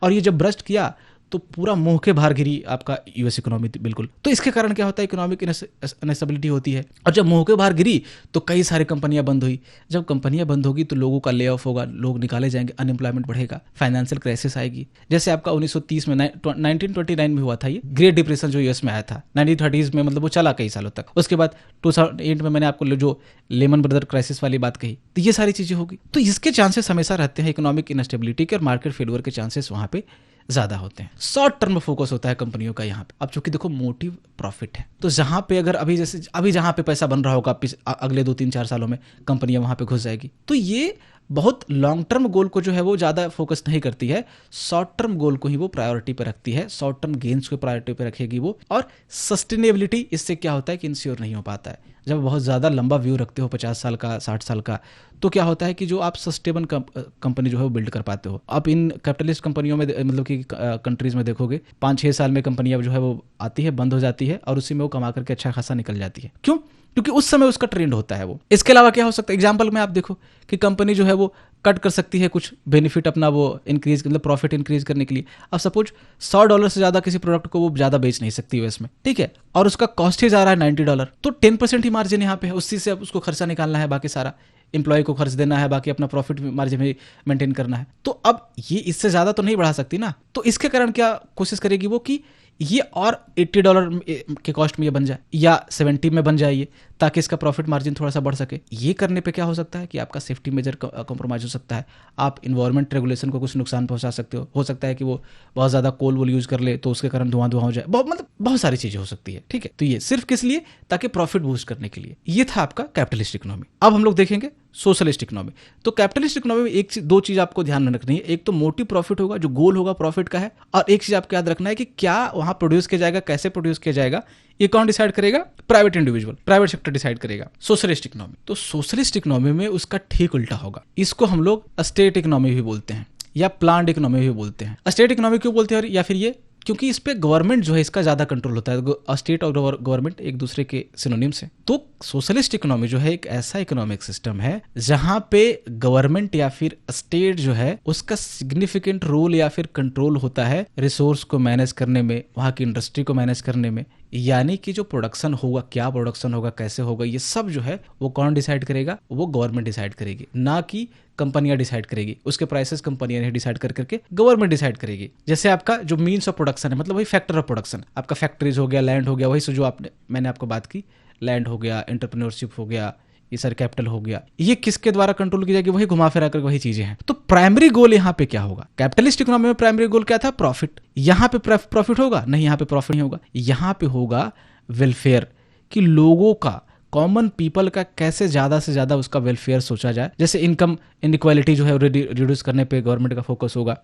और ये जब ब्रस्ट किया तो पूरा मुंह के बाहर गिरी आपका यूएस इकोनॉमी, बिल्कुल। तो इसके कारण क्या होता है, इकोनॉमिक इनस्टेबिलिटी होती है। और जब मुंह के बाहर गिरी तो कई सारी कंपनियां बंद हुई। जब कंपनियां बंद होगी तो लोगों का ले ऑफ होगा, लोग निकाले जाएंगे, अनएम्प्लॉयमेंट बढ़ेगा, फाइनेंशियल क्राइसिस आएगी। जैसे आपका 1930 में 1929 में हुआ था ये ग्रेट डिप्रेशन जो यूएस में आया था 1930s में, मतलब वो चला कई सालों तक। उसके बाद 2008 में मैंने आपको जो लेमन ब्रदर क्राइसिस वाली बात कही, तो ये सारी चीजें होगी। तो इसके चांसेस हमेशा रहते हैं इकोनॉमिक इनस्टेबिलिटी के, और मार्केट फेलियर के चांसेस वहां पे ज्यादा होते हैं। शॉर्ट टर्म फोकस होता है कंपनियों का यहाँ पे। अब चूंकि देखो मोटिव प्रॉफिट है, तो जहां पे अगर अभी जैसे अभी जहां पे पैसा बन रहा होगा अगले 2-3-4 सालों में कंपनियां वहां पे घुस जाएगी, तो ये बहुत लॉन्ग टर्म गोल को जो है वो ज़्यादा फोकस नहीं करती है, शॉर्ट टर्म गोल को ही वो प्रायोरिटी पर रखती है, शॉर्ट टर्म गेन्स को प्रायोरिटी पर रखेगी वो। और सस्टेनेबिलिटी इससे क्या होता है कि इंश्योर नहीं हो पाता है। जब बहुत ज़्यादा लंबा व्यू रखते हो 50 साल का 60 साल का, तो क्या होता है कि जो आप सस्टेबल कंपनी जो है वो बिल्ड कर पाते हो। आप इन कैपिटलिस्ट कंपनियों में मतलब कि कंट्रीज में देखोगे 5-6 साल में कंपनी अब जो है वो आती है, बंद हो जाती है और उसी में वो कमा करके अच्छा खासा निकल जाती है। क्यों? क्योंकि उस समय उसका ट्रेंड होता है वो। इसके अलावा क्या हो सकता है, एग्जाम्पल में आप देखो कि कंपनी जो है वो कट कर सकती है कुछ बेनिफिट अपना वो इंक्रीज, मतलब प्रॉफिट इंक्रीज करने के लिए। अब सपोज $100 से ज्यादा किसी प्रोडक्ट को वो ज्यादा बेच नहीं सकती यूएस में, ठीक है, और उसका कॉस्ट ही जा रहा है $90, तो 10% ही मार्जिन यहाँ पे है, उसी से अब उसको खर्चा निकालना है, बाकी सारा एम्प्लॉय को खर्च देना है, बाकी अपना प्रॉफिट मार्जिन भी मेंटेन करना है। तो अब ये इससे ज्यादा तो नहीं बढ़ा सकती ना, तो इसके कारण क्या कोशिश करेगी वो कि ये और $80 के कॉस्ट में ये बन जाए या 70 में बन जाए, ताकि इसका प्रॉफिट मार्जिन थोड़ा सा बढ़ सके। ये करने पे क्या हो सकता है कि आपका सेफ्टी मेजर कॉम्प्रोमाइज हो सकता है, आप इन्वायरमेंट रेगुलेशन को कुछ नुकसान पहुंचा सकते हो सकता है कि वो बहुत ज़्यादा कोल वोल यूज़ कर ले तो उसके कारण धुआं हो जाए, मतलब बहुत सारी चीज़ें हो सकती है, ठीक है। तो ये सिर्फ किस लिए? ताकि प्रॉफिट बूस्ट करने के लिए। ये था आपका कैपिटलिस्ट इकोनॉमी। अब हम लोग देखेंगे सोशलिस्ट इकोनॉमी। तो कैपिटलिस्ट इकोनॉमी में दो चीज आपको ध्यान में रखनी है, एक तो मोटिव प्रॉफिट होगा, जो गोल होगा प्रॉफिट का है, और एक चीज आपको याद रखना है कि क्या वहां प्रोड्यूस किया जाएगा, कैसे प्रोड्यूस किया जाएगा, ये कौन डिसाइड करेगा? Private individual, private sector decide करेगा। सोशलिस्ट इकोनॉमी, तो सोशलिस्ट इकोनॉमी में उसका ठीक उल्टा होगा। इसको हम लोग स्टेट इकोनॉमी भी बोलते हैं या प्लान्ड इकोनॉमी भी बोलते हैं। स्टेट इकोनॉमी क्यों बोलते हैं? या फिर ये क्योंकि इस पे गवर्नमेंट जो है इसका ज्यादा कंट्रोल होता है, स्टेट और गवर्नमेंट एक दूसरे के सिनोनिम्स हैं। तो सोशलिस्ट इकोनॉमी जो है एक ऐसा इकोनॉमिक सिस्टम है जहां पे गवर्नमेंट या फिर स्टेट जो है उसका सिग्निफिकेंट रोल या फिर कंट्रोल होता है रिसोर्स को मैनेज करने में, वहां की इंडस्ट्री को मैनेज करने में। यानी कि जो प्रोडक्शन होगा, क्या प्रोडक्शन होगा, कैसे होगा, ये सब जो है वो कौन डिसाइड करेगा? वो गवर्नमेंट डिसाइड करेगी, ना कि कंपनियां डिसाइड करेगी। उसके प्राइसेस कंपनियां नहीं डिसाइड कर करके गवर्नमेंट डिसाइड करेगी। जैसे आपका जो मीन्स ऑफ प्रोडक्शन है, मतलब वही फैक्टर ऑफ प्रोडक्शन, आपका फैक्ट्रीज हो गया, लैंड हो गया, वही जो मैंने आपको बात की, लैंड हो गया, एंटरप्रेन्योरशिप हो गया, ये सारे कैपिटल हो गया, ये किसके द्वारा कंट्रोल की जाएगी? वही घुमा फिरा कर वही चीजें हैं। तो प्राइमरी गोल यहाँ पे क्या होगा? कैपिटलिस्ट इकोनॉमी में प्राइमरी गोल क्या था? प्रॉफिट। यहाँ पे प्रॉफिट होगा नहीं, यहाँ पे प्रॉफिट नहीं होगा, यहाँ पे होगा वेलफेयर, कि लोगों का, कॉमन पीपल का कैसे ज्यादा से ज्यादा उसका वेलफेयर सोचा जाए। जैसे इनकम इनइक्वालिटी जो है रिड्यूस करने पे गवर्नमेंट का फोकस होगा।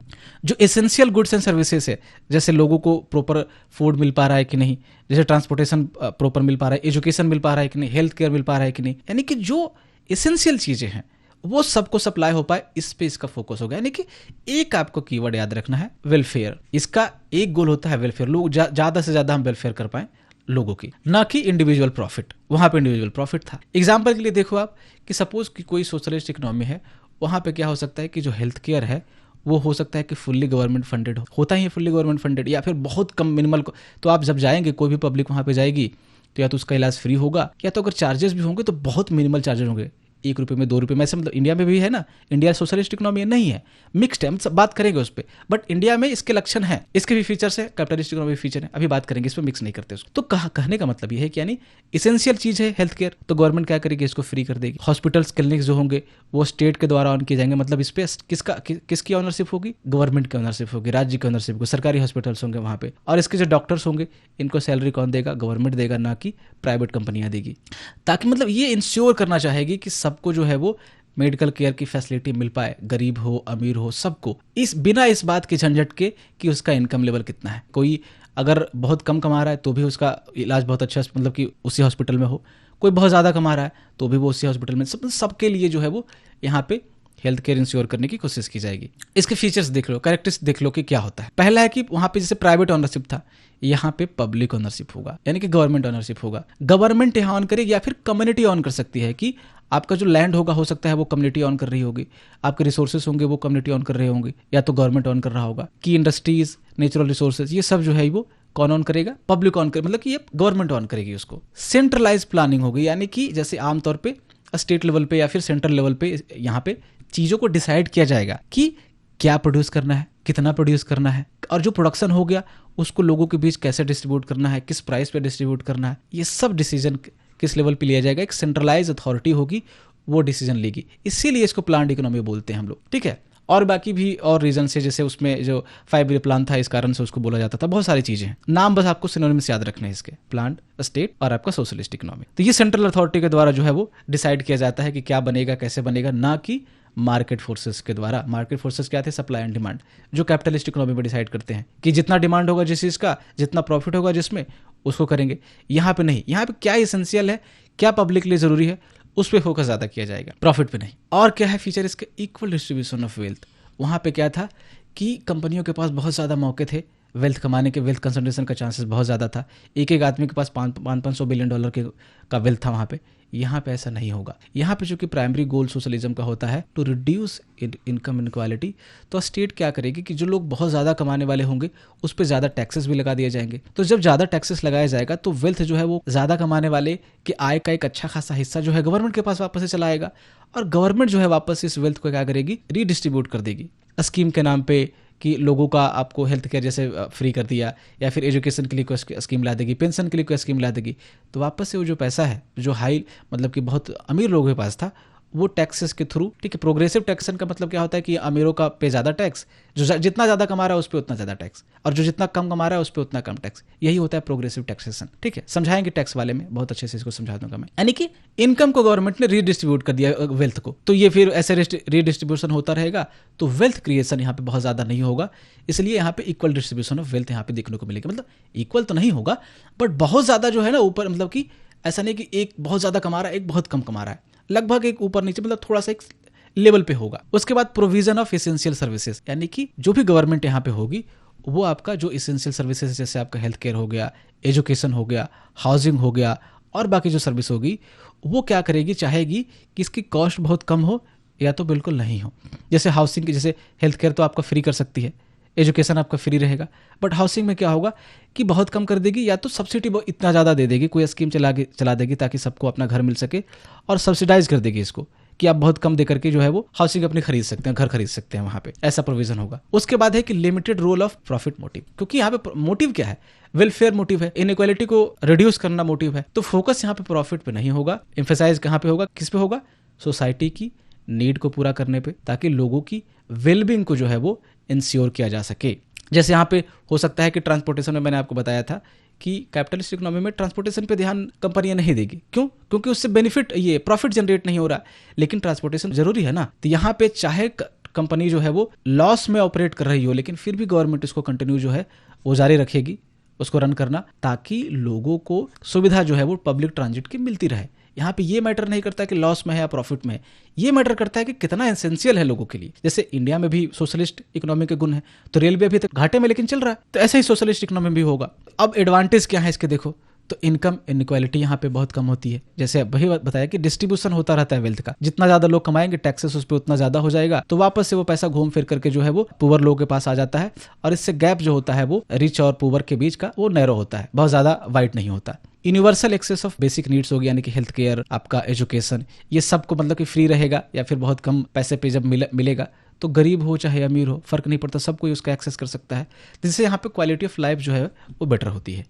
जो एसेंशियल गुड्स एंड सर्विसेज है, जैसे लोगों को प्रॉपर फूड मिल पा रहा है कि नहीं, जैसे ट्रांसपोर्टेशन प्रॉपर मिल पा रहा है, एजुकेशन मिल पा रहा है कि नहीं, हेल्थ केयर मिल पा रहा है कि नहीं, यानी कि जो एसेंशियल चीजें हैं वो सबको सप्लाई हो पाए, इस पे इसका फोकस होगा। यानी कि एक आपको कीवर्ड याद रखना है, वेलफेयर। इसका एक गोल होता है वेलफेयर, लोग ज्यादा से ज्यादा हम वेलफेयर कर पाए लोगों की, ना कि इंडिविजुअल प्रॉफिट। वहां पे इंडिविजुअल प्रॉफिट था। एग्जांपल के लिए देखो आप कि सपोज कि कोई सोशलिस्ट इकोनॉमी है, वहां पे क्या हो सकता है कि जो हेल्थ केयर है वो हो सकता है कि फुल्ली गवर्नमेंट फंडेड होता ही है, फुल्ली गवर्नमेंट फंडेड, या फिर बहुत कम मिनिमल। तो आप जब जाएंगे, कोई भी पब्लिक वहां पे जाएगी, तो या तो उसका इलाज फ्री होगा, या तो अगर चार्जेस भी होंगे तो बहुत मिनिमल चार्जेस होंगे, ₹1 में ₹2 में, ऐसे मतलब इंडिया में भी है ना, इंडिया सोशलिस्ट इकोनॉमी नहीं है, मिक्स्ड है, हम सब बात करेंगे उस पर। बट इंडिया में इसके लक्षण है, इसके भी फीचर्स है, कैपिटलिस्ट इकोनॉमी फीचर है, अभी बात करेंगे, इस पर मिक्स नहीं करते उसको। तो कहने का मतलब ये है कि यानी इसेंशियल चीज है हेल्थ केयर, तो गवर्नमेंट क्या करेगी? इसको फ्री कर देगी। हॉस्पिटल्स क्लिनिक्स जो होंगे वो स्टेट के द्वारा ऑन किए जाएंगे, मतलब इस पे किसकी ऑनरशिप होगी? गवर्नमेंट की ऑनरशिप होगी, राज्य की ऑनरशिप होगी, सरकारी हॉस्पिटल्स होंगे वहां पे। और इसके जो डॉक्टर्स होंगे इनको सैलरी कौन देगा? गवर्नमेंट देगा, ना कि प्राइवेट कंपनियां देगी। ताकि मतलब ये इंश्योर करना चाहेगी कि सबको जो है वो मेडिकल केयर की फैसिलिटी मिल पाए, गरीब हो अमीर हो सबको, बिना इस बात के झंझट के कि उसका इनकम लेवल कितना है। कोई अगर बहुत कम कमा रहा है तो भी उसका इलाज बहुत अच्छा, मतलब कि उसी हॉस्पिटल में हो, कोई बहुत ज़्यादा कमा रहा है तो भी वो उसी हॉस्पिटल में, सबके लिए जो है वो यहाँ पे हेल्थ केयर इंश्योर करने की कोशिश की जाएगी। इसके फीचर्स देख लो, कैरेक्टरिस्टिक्स देख लो कि क्या होता है। पहला है कि वहां पे जैसे प्राइवेट ओनरशिप था, यहाँ पे पब्लिक ओनरशिप होगा, यानी कि गवर्नमेंट ओनरशिप होगा। गवर्नमेंट यहाँ ऑन करेगी या फिर कम्युनिटी ऑन कर सकती है, कि आपका जो लैंड होगा हो सकता है वो कम्युनिटी ऑन कर रही होगी, आपके रिसोर्सेज होंगे वो कम्युनिटी ऑन कर रहे होंगे, या तो गवर्नमेंट ऑन कर रहा होगा। की इंडस्ट्रीज, नेचुरल रिसोर्सेज, ये सब जो है वो कौन ऑन करेगा? पब्लिक ऑन करेगा, मतलब कि ये गवर्नमेंट ऑन करेगी उसको। सेंट्रलाइज प्लानिंग होगी, यानी कि जैसे आमतौर पर स्टेट लेवल पे या फिर सेंट्रल लेवल पे यहाँ पे चीजों को डिसाइड किया जाएगा कि क्या प्रोड्यूस करना है, कितना प्रोड्यूस करना है, और जो प्रोडक्शन हो गया उसको लोगों के बीच कैसे डिस्ट्रीब्यूट करना है, किस प्राइस पे डिस्ट्रीब्यूट करना है, ये सब डिसीजन किस लेवल पे लिया जाएगा? एक सेंट्रलाइज अथॉरिटी होगी, वो डिसीजन लेगी। इसीलिए इसको प्लान्ड इकोनॉमी बोलते हैं हम लोग, ठीक है। और बाकी भी और रीजन से, जैसे उसमें जो 5 ईयर प्लान था इस कारण से उसको बोला जाता था, बहुत सारी चीजें हैं, नाम बस आपको सिनोनिम्स याद रखने हैं इसके, प्लान्ड स्टेट और आपका सोशलिस्ट इकोनॉमी। तो ये सेंट्रल अथॉरिटी के द्वारा जो है वो डिसाइड किया जाता है कि क्या बनेगा, कैसे बनेगा, ना कि मार्केट फोर्सेस के द्वारा। मार्केट फोर्सेस क्या थे? सप्लाई एंड डिमांड, जो कैपिटलिस्ट इकोनॉमी में डिसाइड करते हैं कि जितना डिमांड होगा जिस चीज का, जितना प्रॉफिट होगा जिसमें, उसको करेंगे। यहाँ पे नहीं, यहाँ पे क्या इसेंशियल है, क्या पब्लिक के लिए जरूरी है, उस पर फोकस ज्यादा किया जाएगा, प्रॉफिट पे नहीं। और क्या है फीचर इसके? Equal distribution of wealth. वहां पे क्या था कि कंपनियों के पास बहुत ज्यादा मौके थे वेल्थ कमाने के, वेल्थ कंसंट्रेशन का चांसेस बहुत ज़्यादा था, एक आदमी के पास 500 बिलियन डॉलर का वेल्थ था वहाँ पे। यहाँ पे ऐसा नहीं होगा। यहाँ पे चूंकि प्राइमरी गोल सोशलिज्म का होता है टू रिड्यूस इनकम इनक्वालिटी, तो स्टेट क्या करेगी कि जो लोग बहुत ज़्यादा कमाने वाले होंगे उस पर ज़्यादा टैक्सेस भी लगा दिए जाएंगे। तो जब ज़्यादा टैक्सेस लगाया जाएगा तो वेल्थ जो है वो ज़्यादा कमाने वाले की आय का एक अच्छा खासा हिस्सा जो है गवर्नमेंट के पास वापस से चला आएगा, और गवर्नमेंट जो है वापस इस वेल्थ को क्या करेगी? रीडिस्ट्रीब्यूट कर देगी स्कीम के नाम पे, कि लोगों का आपको हेल्थ केयर जैसे फ्री कर दिया, या फिर एजुकेशन के लिए कोई स्कीम ला देगी, पेंशन के लिए कोई स्कीम ला देगी। तो वापस से वो जो पैसा है जो हाई मतलब कि बहुत अमीर लोगों के पास था, वो टैक्सेस के थ्रू, ठीक है, प्रोग्रेसिव टैक्सेशन का मतलब क्या होता है कि अमीरों का पे ज़्यादा टैक्स, जो जितना ज़्यादा कमा रहा है उस पर उतना ज़्यादा टैक्स, और जो जितना कम कमा रहा है उस पर उतना कम टैक्स। यही होता है प्रोग्रेसिव टैक्सेशन। ठीक है, समझाएंगे टैक्स वाले में, बहुत अच्छे से इसको समझा दूंगा मैं। यानी कि इनकम को गवर्नमेंट ने रीडिस्ट्रीब्यूट कर दिया वेल्थ को, तो ये फिर ऐसे रीडिस्ट्रीब्यूशन होता रहेगा, तो वेल्थ क्रिएशन यहाँ पे बहुत ज़्यादा नहीं होगा। इसलिए यहाँ पे इक्वल डिस्ट्रीब्यूशन ऑफ वेल्थ यहाँ पे देखने को मिलेगा। मतलब इक्वल तो नहीं होगा, बट बहुत ज़्यादा जो है ना ऊपर, मतलब कि ऐसा नहीं कि एक बहुत ज़्यादा कमा रहा है एक बहुत कम कमा रहा है, लगभग एक ऊपर नीचे, मतलब थोड़ा सा एक लेवल पे होगा। उसके बाद प्रोविजन ऑफ एसेंशियल सर्विसेज, यानी कि जो भी गवर्नमेंट यहाँ पे होगी वो आपका जो एसेंशियल सर्विसेज, जैसे आपका हेल्थ केयर हो गया, एजुकेशन हो गया, हाउसिंग हो गया, और बाकी जो सर्विस होगी, वो क्या करेगी? चाहेगी कि इसकी कॉस्ट बहुत कम हो या तो बिल्कुल नहीं हो। जैसे हाउसिंग की, जैसे हेल्थ केयर तो आपका फ्री कर सकती है, एजुकेशन आपका फ्री रहेगा, बट हाउसिंग में क्या होगा कि बहुत कम कर देगी, या तो सब्सिडी इतना ज़्यादा दे देगी, कोई स्कीम चला देगी ताकि सबको अपना घर मिल सके, और सब्सिडाइज कर देगी इसको कि आप बहुत कम दे करके जो है वो हाउसिंग अपनी खरीद सकते हैं, घर खरीद सकते हैं, वहां पे ऐसा प्रोविजन होगा। उसके बाद है कि limited role of profit motive, क्योंकि यहाँ पे मोटिव क्या है? वेलफेयर मोटिव है, इनइक्वालिटी को रिड्यूस करना मोटिव है, तो फोकस यहाँ पे प्रॉफिट पे नहीं होगा। एम्फेसाइज कहाँ पे होगा? किस पे होगा? सोसाइटी की नीड को पूरा करने पे, ताकि लोगों की वेलबींग को जो है वो इंश्योर किया जा सके। जैसे यहाँ पे हो सकता है कि ट्रांसपोर्टेशन में मैंने आपको बताया था कि कैपिटलिस्ट इकोनॉमी में ट्रांसपोर्टेशन पे ध्यान कंपनियां नहीं देगी। क्यों? क्योंकि उससे बेनिफिट, ये प्रॉफिट जनरेट नहीं हो रहा, लेकिन ट्रांसपोर्टेशन जरूरी है ना। तो यहाँ पे चाहे कंपनी जो है वो लॉस में ऑपरेट कर रही हो, लेकिन फिर भी गवर्नमेंट इसको कंटिन्यू जो है वो जारी रखेगी उसको रन करना, ताकि लोगों को सुविधा जो है वो पब्लिक ट्रांजिट की मिलती रहे। यहाँ पे ये मैटर नहीं करता कि लॉस में है या प्रॉफिट में है, ये मैटर करता है कि कितना एसेंशियल है लोगों के लिए। जैसे इंडिया में भी सोशलिस्ट इकोनॉमी के गुण है, तो रेलवे अभी तक घाटे में लेकिन चल रहा है, तो ऐसे ही सोशलिस्ट इकोनॉमी भी होगा। अब एडवांटेज क्या है इसके? देखो, तो इनकम इनइक्वालिटी यहाँ पे बहुत कम होती है। जैसे वही बताया कि डिस्ट्रीब्यूशन होता रहता है वेल्थ का, जितना ज्यादा लोग कमाएंगे टैक्सेस उस पर उतना ज्यादा हो जाएगा, तो वापस से वो पैसा घूम फिर करके जो है वो पुअर लोगों के पास आ जाता है, और इससे गैप जो होता है वो रिच और पुअर के बीच का वो नैरो होता है, बहुत ज्यादा वाइड नहीं होता। Universal access of basic needs होगी, यानी कि हेल्थ केयर, आपका एजुकेशन, ये सबको मतलब कि फ्री रहेगा, या फिर बहुत कम पैसे पे जब मिलेगा तो गरीब हो चाहे अमीर हो फर्क नहीं पड़ता, सब कोई उसका एक्सेस कर सकता है, जिससे यहाँ पे क्वालिटी ऑफ लाइफ जो है वो बेटर होती है।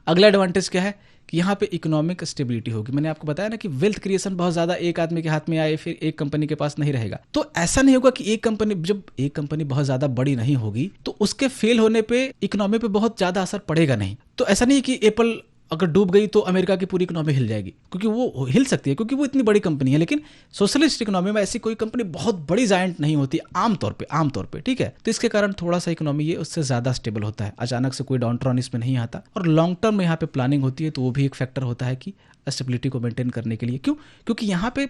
अगला एडवांटेज क्या है कि यहाँ पे इकोनॉमिक स्टेबिलिटी होगी। मैंने आपको बताया ना कि वेल्थ क्रिएशन बहुत ज्यादा एक आदमी के हाथ में आए फिर एक कंपनी के पास नहीं रहेगा, तो ऐसा नहीं होगा कि जब एक कंपनी बहुत ज्यादा बड़ी नहीं होगी तो उसके फेल होने पे इकोनॉमी पे बहुत ज्यादा असर पड़ेगा नहीं। तो ऐसा नहीं कि एप्पल अगर डूब गई तो अमेरिका की पूरी इकोनॉमी हिल जाएगी, क्योंकि वो हिल सकती है क्योंकि वो इतनी बड़ी कंपनी है, लेकिन सोशलिस्ट इकोनॉमी में ऐसी कोई कंपनी बहुत बड़ी जायंट नहीं होती आमतौर पे, ठीक है। तो इसके कारण थोड़ा सा इकोनॉमी ये उससे ज्यादा स्टेबल होता है, अचानक से कोई डाउनट्रॉन इसमें नहीं आता, और लॉन्ग टर्म में यहाँ पे प्लानिंग होती है, तो वो भी एक फैक्टर होता है कि स्टेबिलिटी को मेंटेन करने के लिए। क्यों? क्योंकि यहाँ पे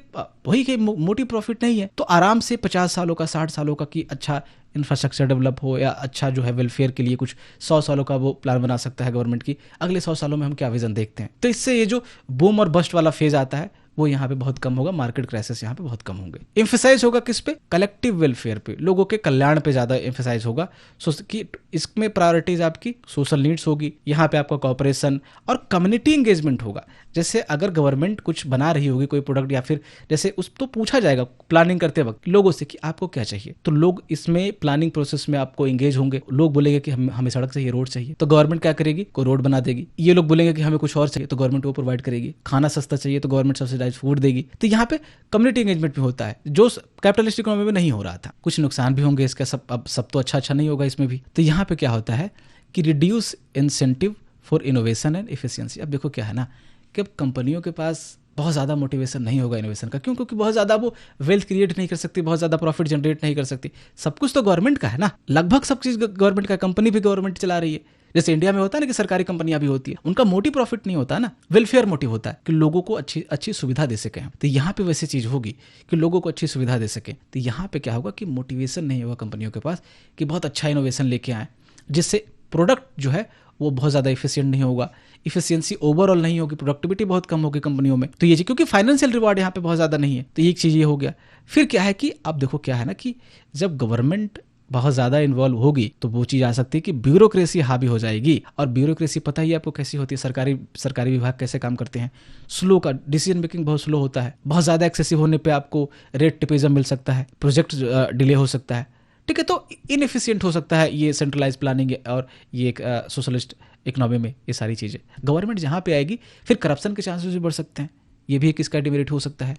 वही कि मोटी प्रॉफिट नहीं है, तो आराम से 50 सालों का 60 सालों का कि अच्छा इंफ्रास्ट्रक्चर डेवलप हो, या अच्छा जो है वेलफेयर के लिए कुछ 100 सालों का वो प्लान बना सकता है गवर्नमेंट की, अगले 100 सालों में हम क्या विजन देखते हैं। तो इससे ये जो बूम और बस्ट वाला फेज आता है वो यहाँ पे बहुत कम होगा, मार्केट क्राइसिस यहाँ पे बहुत कम होंगे। एम्फेसाइज होगा किस पे? कलेक्टिव वेलफेयर पे, लोगों के कल्याण पे ज्यादा एम्फेसाइज होगा। कि इसमें प्रायोरिटीज आपकी सोशल नीड्स होगी, यहाँ पे आपका कॉपरेशन और कम्युनिटी एंगेजमेंट होगा। जैसे अगर गवर्नमेंट कुछ बना रही होगी कोई प्रोडक्ट या फिर जैसे उस तो पूछा जाएगा प्लानिंग करते वक्त लोगों से कि आपको क्या चाहिए, तो लोग इसमें प्लानिंग प्रोसेस में आपको एंगेज होंगे। लोग बोलेंगे कि हमें सड़क चाहिए, रोड चाहिए, तो गवर्नमेंट क्या करेगी, कोई रोड बना देगी। ये लोग बोलेंगे कि हमें कुछ और चाहिए, तो गवर्नमेंट वो प्रोवाइड करेगी। खाना सस्ता चाहिए तो गवर्नमेंट सब्सिडाइज फूड देगी। तो यहाँ पे कम्युनिटी एंगेजमेंट भी होता है जो कैपिटलिस्ट इकोनॉमी में नहीं हो रहा था। कुछ नुकसान भी होंगे इसका, सब तो अच्छा नहीं होगा इसमें भी। तो यहाँ पे क्या होता है कि reduce incentive for innovation and efficiency. अब देखो क्या है ना कि अब कंपनियों के पास बहुत ज़्यादा मोटिवेशन नहीं होगा इनोवेशन का। क्यों? क्योंकि बहुत ज़्यादा वो वेल्थ क्रिएट नहीं कर सकती, बहुत ज़्यादा प्रॉफिट जनरेट नहीं कर सकती। सब कुछ तो गवर्नमेंट का है ना, लगभग सब चीज़ गवर्नमेंट का, कंपनी भी गवर्नमेंट चला रही है। जैसे इंडिया में होता है ना कि सरकारी कंपनियां भी होती है, उनका मोटिव प्रॉफिट नहीं होता ना, वेलफेयर मोटिव होता है कि लोगों को अच्छी सुविधा दे सकें। तो यहाँ पे वैसी चीज़ होगी कि लोगों को अच्छी सुविधा दे सकें। तो यहाँ पे क्या होगा कि मोटिवेशन नहीं होगा कंपनियों के पास कि बहुत अच्छा इनोवेशन लेके आए, जिससे प्रोडक्ट जो है वो बहुत ज़्यादा इफिशिएंट नहीं होगा, इफिशिएंसी ओवरऑल नहीं होगी, प्रोडक्टिविटी बहुत कम होगी कंपनियों में। तो ये क्योंकि फाइनेंशियल रिवार्ड यहाँ पे बहुत ज़्यादा नहीं है। तो एक चीज़ ये हो गया। फिर क्या है कि अब देखो क्या है ना कि जब गवर्नमेंट बहुत ज़्यादा इन्वॉल्व होगी तो वो चीज़ आ सकती है कि ब्यूरोक्रेसी हावी हो जाएगी। और ब्यूरोक्रेसी पता ही है आपको कैसी होती है, सरकारी विभाग कैसे काम करते हैं, स्लो का डिसीजन मेकिंग बहुत स्लो होता है। बहुत ज़्यादा एक्सेसिव होने पे आपको रेट टिपिज्म मिल सकता है, प्रोजेक्ट डिले हो सकता है, ठीक है। तो इनएफिशिएंट हो सकता है ये सेंट्रलाइज प्लानिंग और ये एक सोशलिस्ट इकोनॉमी में ये सारी चीज़ें। गवर्नमेंट जहाँ पे आएगी फिर करप्शन के चांसेस भी बढ़ सकते हैं, ये भी एक इसका डिमेरिट हो सकता है।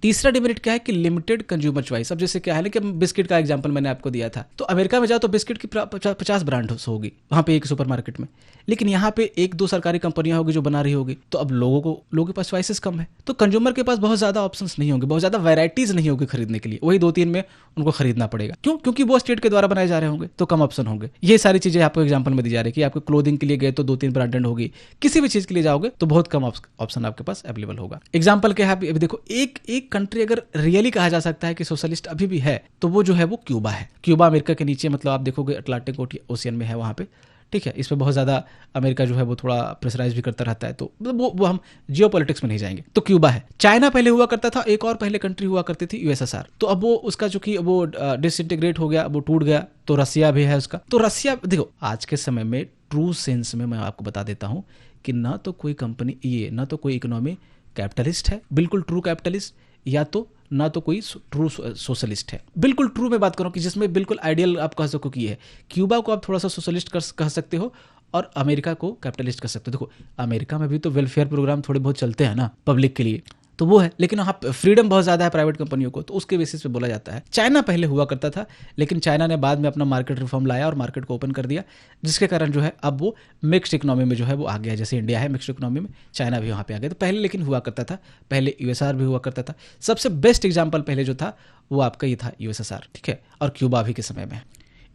तीसरा डिमेरिट क्या है कि लिमिटेड कंज्यूमर चॉइस। अब जैसे क्या है ना कि बिस्किट का एग्जांपल मैंने आपको दिया था, तो अमेरिका में जाओ तो बिस्किट की 50 ब्रांड होगी वहाँ पे एक सुपरमार्केट में, लेकिन यहाँ पे 1-2 सरकारी कंपनियां होगी जो बना रही होगी। तो अब लोगों के पास चॉइसेस कम है, तो कंज्यूमर के पास बहुत ज़्यादा ऑप्शंस नहीं होंगे, बहुत ज़्यादा वैराइटीज नहीं होगी खरीदने के लिए। वही 2-3 में उनको खरीदना पड़ेगा। क्यों? क्योंकि वो स्टेट के द्वारा बनाए जा रहे होंगे तो कम ऑप्शन होंगे। ये सारी चीज़ें आपको एग्जाम्पल में दी जा रही है कि आपको क्लोथिंग के लिए गए तो 2-3 ब्रांडेड होगी, किसी भी चीज़ के लिए जाओगे तो बहुत कम ऑप्शन आपके पास अवेलेबल होगा। एग्जाम्पल क्या है, अभी देखो एक कंट्री अगर रियली कहा जा सकता है कि सोशलिस्ट अभी भी है तो वो जो है वो क्यूबा है। क्यूबा अमेरिका के नीचे, मतलब आप देखोगे अटलांटिक ओशियन में है वहाँ पे, ठीक है। इसमें बहुत ज़्यादा अमेरिका जो है वो थोड़ा प्रेशराइज भी करता रहता है, तो वो हम जियोपॉलिटिक्स में नहीं जाएंगे। तो क्यूबा है। चाइना पहले हुआ करता था, एक और पहले कंट्री हुआ करती थी यूएसएसआर। तो अब वो उसका जो कि वो डिसइंटीग्रेट हो गया, वो टूट गया। तो रसिया भी है उसका। तो रसिया देखो आज के समय में ट्रू सेंस में मैं आपको बता देता हूँ कि ना तो कोई कंपनी ना तो कोई इकोनॉमी कैपिटलिस्ट है, बिल्कुल ट्रू कैपिटलिस्ट, या तो ना तो कोई ट्रू सोशलिस्ट है। बिल्कुल ट्रू में बात करूं कि जिसमें बिल्कुल आइडियल आप कह सको कि है। क्यूबा को आप थोड़ा सा सोशलिस्ट कह सकते हो और अमेरिका को कैपिटलिस्ट कह सकते हो। देखो अमेरिका में भी तो वेलफेयर प्रोग्राम थोड़े बहुत चलते हैं ना पब्लिक के लिए, तो वो है, लेकिन वहाँ फ्रीडम बहुत ज़्यादा है प्राइवेट कंपनियों को, तो उसके बेसिस पे बोला जाता है। चाइना पहले हुआ करता था, लेकिन चाइना ने बाद में अपना मार्केट रिफॉर्म लाया और मार्केट को ओपन कर दिया, जिसके कारण जो है अब वो मिक्स्ड इकोनॉमी में जो है वो आ गया। जैसे इंडिया है मिक्स्ड इकोनॉमी में, चाइना भी वहाँ पे आ गया। तो पहले लेकिन हुआ करता था, पहले यूएसआर भी हुआ करता था। सबसे बेस्ट एग्जाम्पल पहले जो था वो आपका ये था यूएसएसआर, ठीक है, और क्यूबा अभी के समय में।